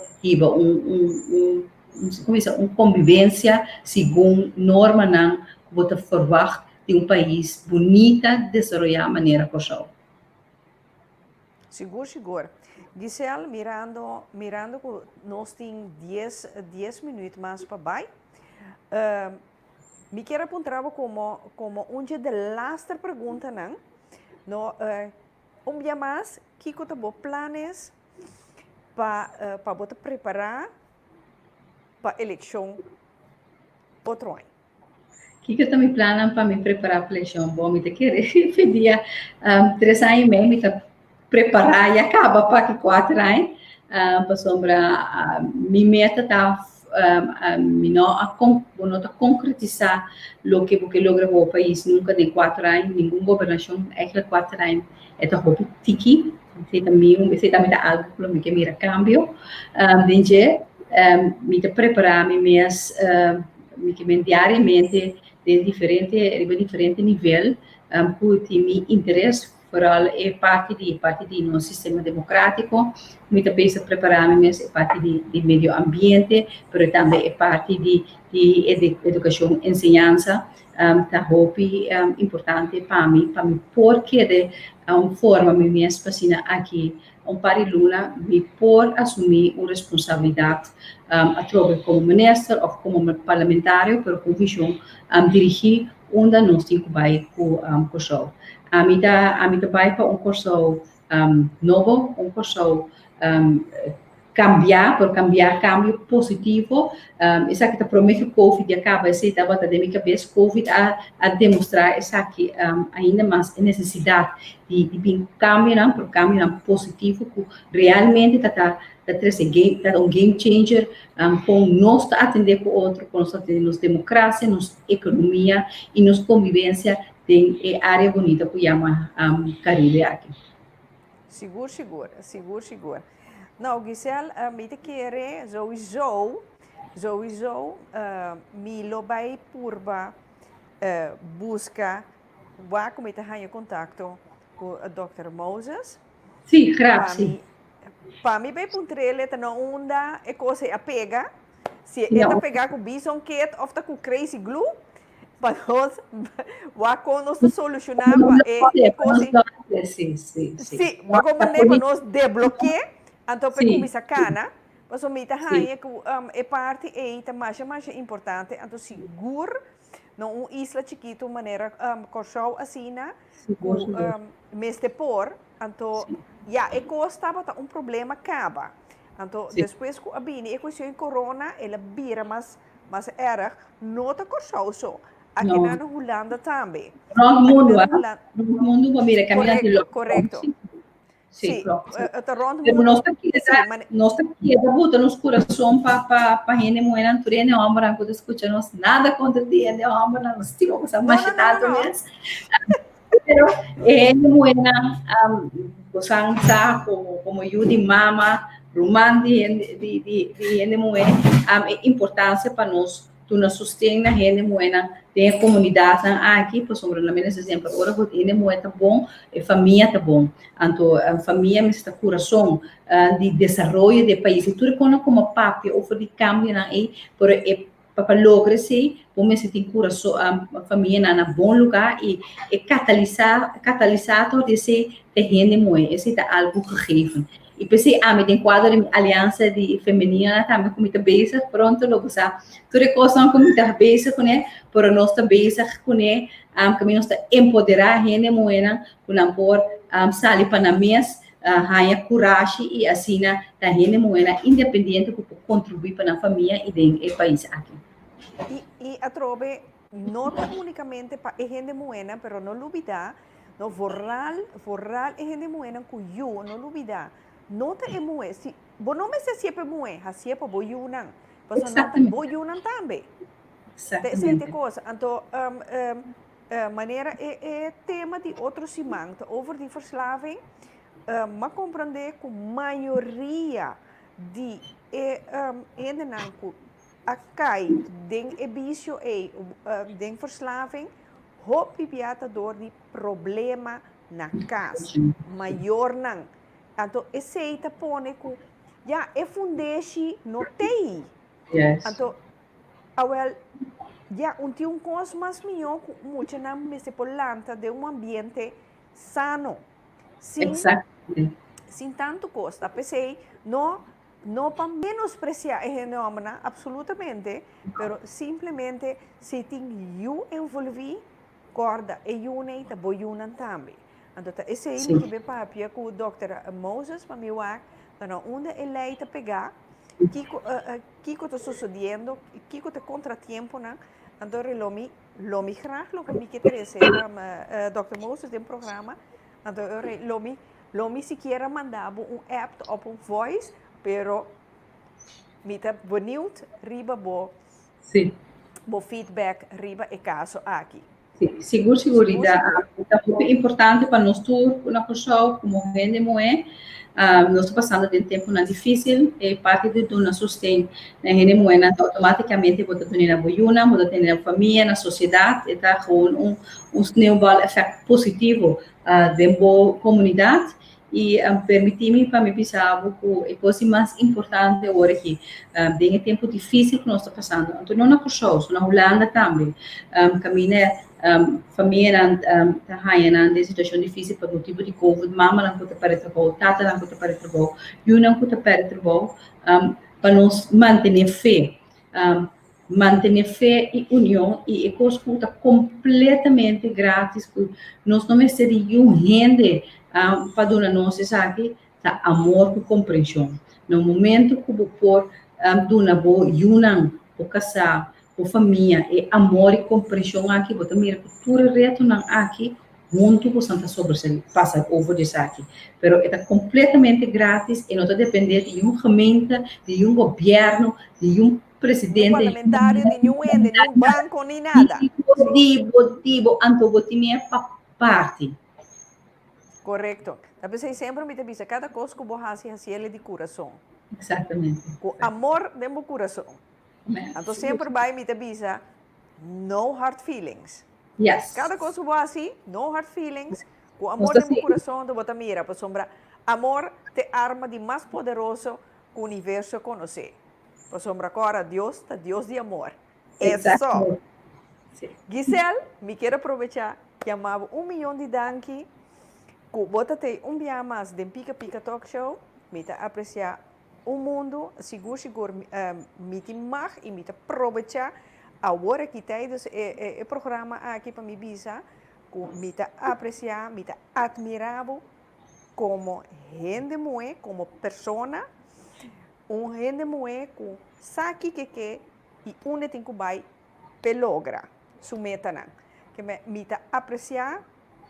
uma convivência segundo norma não que verwacht de país bonita desenvolver a maneira pessoal. Seguro. Giselle, mirando que nós temos 10 minutos mais para baixo, me quero apontar como uma das laste perguntas, não? Dia mais, que você tem planos para você preparar para a eleição outro ano? O que eu também plano para me preparar para a eleição? Bom, me querer pedir 3 anos e meio, me preparar e acaba para 4 anos, para sombra, minha meta está não concretizar o que logra o país nunca em 4 anos, nenhuma governação é 4 anos, é roupa tiki, você também dá algo que mira cambio, me preparar me mesmo diariamente de diferente nível, porque meu interesse foral é parte de nosso sistema democrático, me pensa preparar me mesmo é parte de meio ambiente, mas também é parte de educação e ensinança, tá importante para mim porque de forma me mesmo fascina aqui para luna me por assumir uma responsabilidade através como ministro ou como parlamentário, pero com visão dirigir onde nós temos que vai com o show. A mim vai para curso novo, curso cambio positivo. Isso aqui promete que o Covid acaba, essa estava da minha cabeça, Covid a demonstrar isso aqui ainda mais a necessidade de cambio positivo, que realmente está um game changer, com nós atender com o outro, com nós atender nos democracia, nos economia e nos convivência em área bonita que chama Caribe aqui. Seguro. Não, Giselle, me querer sowieso me vai purba busca waar kom je te gaan contato com o Dr. Moses. Sim, graças. Para mim, vai puntrele tá na onda é coisa a pega. Se é pegar com bison kit ou tá com crazy glue, para nós, vai com nós solucionar é coisa. Sim, como nem para nós desbloquear Então, para Sim. começar cana, mas o mita é que é parte mais importante. Então, seguro, não isla chiquito maneira corchou assim, Seguro. mês de por, então, e costava problema acaba. Então, Sim. depois que a bini, a questão corona, ela vira mas era nota corchou só. Aqui Não. na Holanda também. No mundo, Aqui na no mundo, mira, caminhando logo. correto. Sim, Sim, pronto. rondo Pero mundo. nós aqui, bota nos coração para gente moer natureza, não amor, quando escuta nós nada contra ti, não amor, nós temos a machetado mesmo. Pero moer gosang sa como Yudi mama, Roman de gente moer, importância para nós. Tu na sustém na gente moena tem a comunidade aqui por sobre na mesma exemplo agora o gente moena tá bom a família tá bom então a família me está coração de desenvolvimento do país e tudo como papi ou de cambio na aí por para lograr se como se tem coração a família na bom lugar e catalisador desse gente moena esse tá algo que e pensei, me tem quadro de aliança de feminina também como está beijo pronto logo sabe tudo é coisa como está beijo com ele por nós está beijo com ele que nós está empoderar a gente moena com por sair para mês ganhar coragem e assim a gente moena independente para contribuir para a família e do país aqui e a trove não unicamente para a gente moena pero não olvidar no vorral a gente moena com you não olvidar nota é moe, se bo não me se sempre moe, ha sempre boiunan, mas nota boiunan também. Exatamente. Essa coisa, então maneira é tema de outro simang, over de verslaving, mas compreender que a maioria de endenanku acai den vício den verslaving, hop pipiata door de problema na casa, maior não. Então, esse aí tá pone com é fundeixe no TI. Yes. Então, tem coisa mais melhor que muito na mesa polanta de ambiente sano. Sem tanto custa. Pensei, não para menospreciar a fenômeno, absolutamente, mas simplesmente se tem eu envolver, corda e eu nem tá boiunan também. Então, esse aí que vem para com o Dr. Moses, para mim, onde ele está pegar, o que está sucedendo, o que está contratempo, então lomi graag, lo que me quer dizer, Dr. Moses, do programa, então lomi se quer mandar app op voice, pero me está bonito, riba bo feedback, riba e caso aqui. Seguro. É importante para nós todos, na pessoa, como gente moe, nós estamos passando de um tempo difícil, e parte de tudo nós sustém, na gente moe, automaticamente, você tem a boiuna, você tem a família, na sociedade, está com snowball effect positivo dentro da comunidade, e permitir-me para me pensar que a coisa mais importante agora aqui, em um tempo difícil que nós estamos passando, então não na pessoa, na Holanda também, caminha família está ganhando situação difícil para o tipo de Covid, mama não pode para trabalhar, tata não pode para trabalhar, eu não pode para trabalhar, para nós manter fé e união e a coisa está completamente grátis, nós não seríamos gente para dar nós aqui, tá amor e compreensão. No momento que o por dar boa união, o casar a família, e amor e compreensão aqui, você mira que tudo reto aqui, junto com Santa Sobressair, passa over isso aqui. Pero é completamente grátis e não está dependendo de uma ferramenta, de um governo, de um presidente, parlamentário, de um banco, nem nada. Motivo, antogotimia para parte. Correto. Talvez sempre me diz, cada coisa que você faz, ele de coração. Exatamente. Com amor de meu coração. Então sempre vai me dizer, no hard feelings. Yes. Cada coisa que você no hard feelings, com amor de meu coração, de você mira, para sombra, amor te arma de mais poderoso que o universo conhece. Para sombra agora, Deus é Deus de amor. É só. Giselle, me quero aproveitar que amava 1 milhão de danki, que você tem dia mais de Pica Pica Talk Show, mita apreciar o mundo, seguro, mita mag e mita probecha, agora que tijdens o programa aqui para me bisa, mita apreciar, mita admirável, como gente moe, como persona, gente moe com saque que e une tem que vai pelogra, sumeta não, que mita apreciar,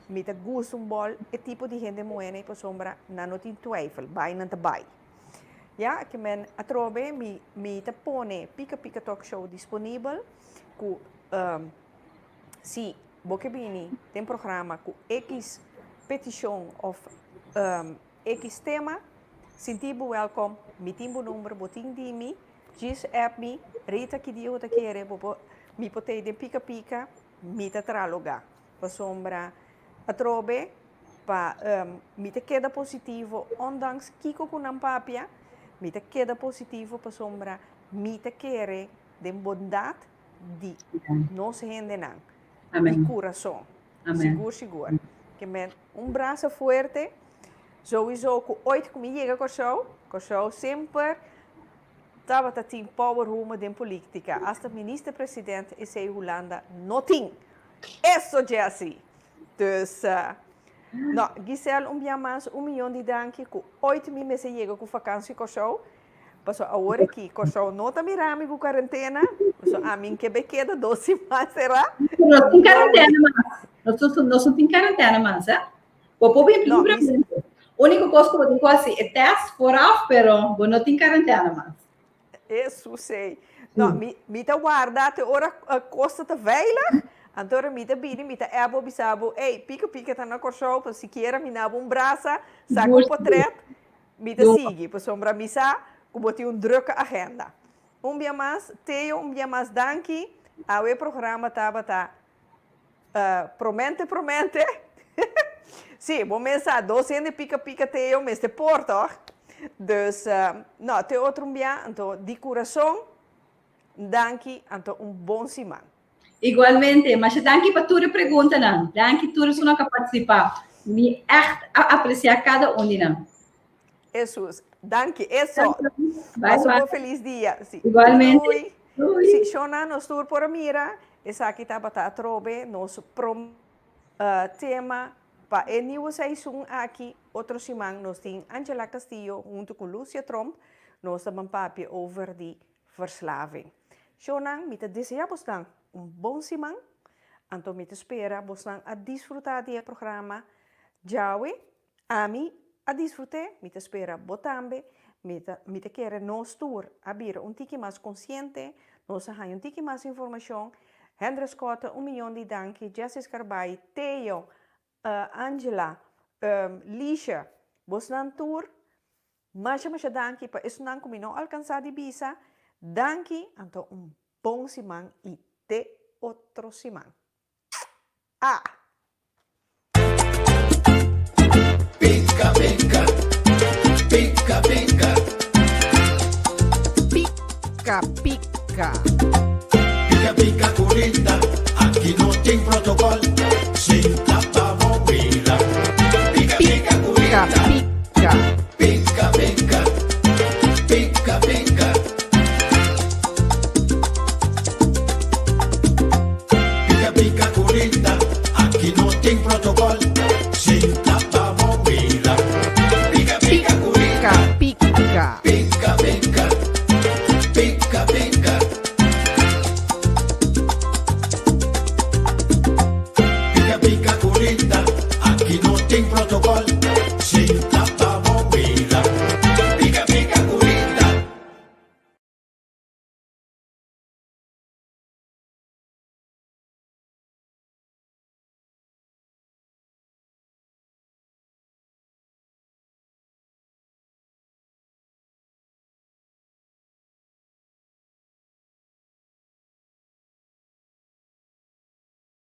mita gosto bol, e tipo de gente moe ne por sombra, não tem twijfel, vai não te vai. Ja, que men atrobe mi te pone Pica Talk Show disponível com se você bini tem programa com X petição of X tema, sintibo welcome, mi timbo número botin di mi, just app mi, Rita que dia outra querer, mi potei de Pica, mi te traloga, pa sombra atrobe, pa mi te queda positivo, ondanks kiko com nampapia, mi te queda positivo para sombra, mi te quere de bondade de nossa gente não, de coração, seguro, que men braço forte, sowieso que ooit comigo chega com o show sempre estava tem power rumo de política, hasta minister-presidente e sei Holanda nothing, isso já assim, dus no, Giselle, dia mais milhão de danke, que 8 mil meses chega com vakantie com o show. Passou a hora que o show não está mirando com quarentena. Passou a mim que bequeda 12 mais será? Não tem quarentena, mas. Não tem quarentena, mas, é? O povo é bem único coisa que eu digo assim, é teste vooraf, pero não tem quarentena, mas. Isso sei. Não, me tá guardado, a hora a costa tá veilig. Então, me bini, me ebo bisabo, ei, pica tá na show, para se queira, me nabo braço, saca portret, me sigue, para sombra misa, como tem drukke agenda. Dia mais, dia mais danke, o programa tá, promente. Sim, bom mensagem, 200 pica teo, mas de porto, dus, não, tem outro dia, então, de coração, danke, então, bom semana. Igualmente, mas danke para tua pergunta, não. Danke todos que não participar. Me echt apreciar cada de nós. Jesus, danke, isso. Um feliz dia. Sim. Igualmente. Se Shona nos tour por a mira, essa aqui tá para trobe nosso tema para a nova seizoen aqui. Outro semana nós tem Angela Castillo junto com Lucia Trump, nós também papo over de verslaving. Shona, me te desejamos dan bom semana. Então, me te espera, você a desfrutar do programa. Jawe, a mim, a desfrutar, me te espera, botambe, me te quer nos tour, abrir tique mais consciente, nos hay tique mais informação. Hendra Scott, milhão de danke, Jessica Carbay, Theo, Angela, Lisha, você tour, mas danke, para isso não como não alcançar de visa, danke, então bom semana e de outro semana. Pica. Pica. Pica curita, aqui não tem protocolo. Senta pra bobeira. Pica curita. Pica. Pica curita, aqui não tem protocolo. Senta pra bobeira. Pica curita. Pica. Pica curita, aqui não tem protocolo.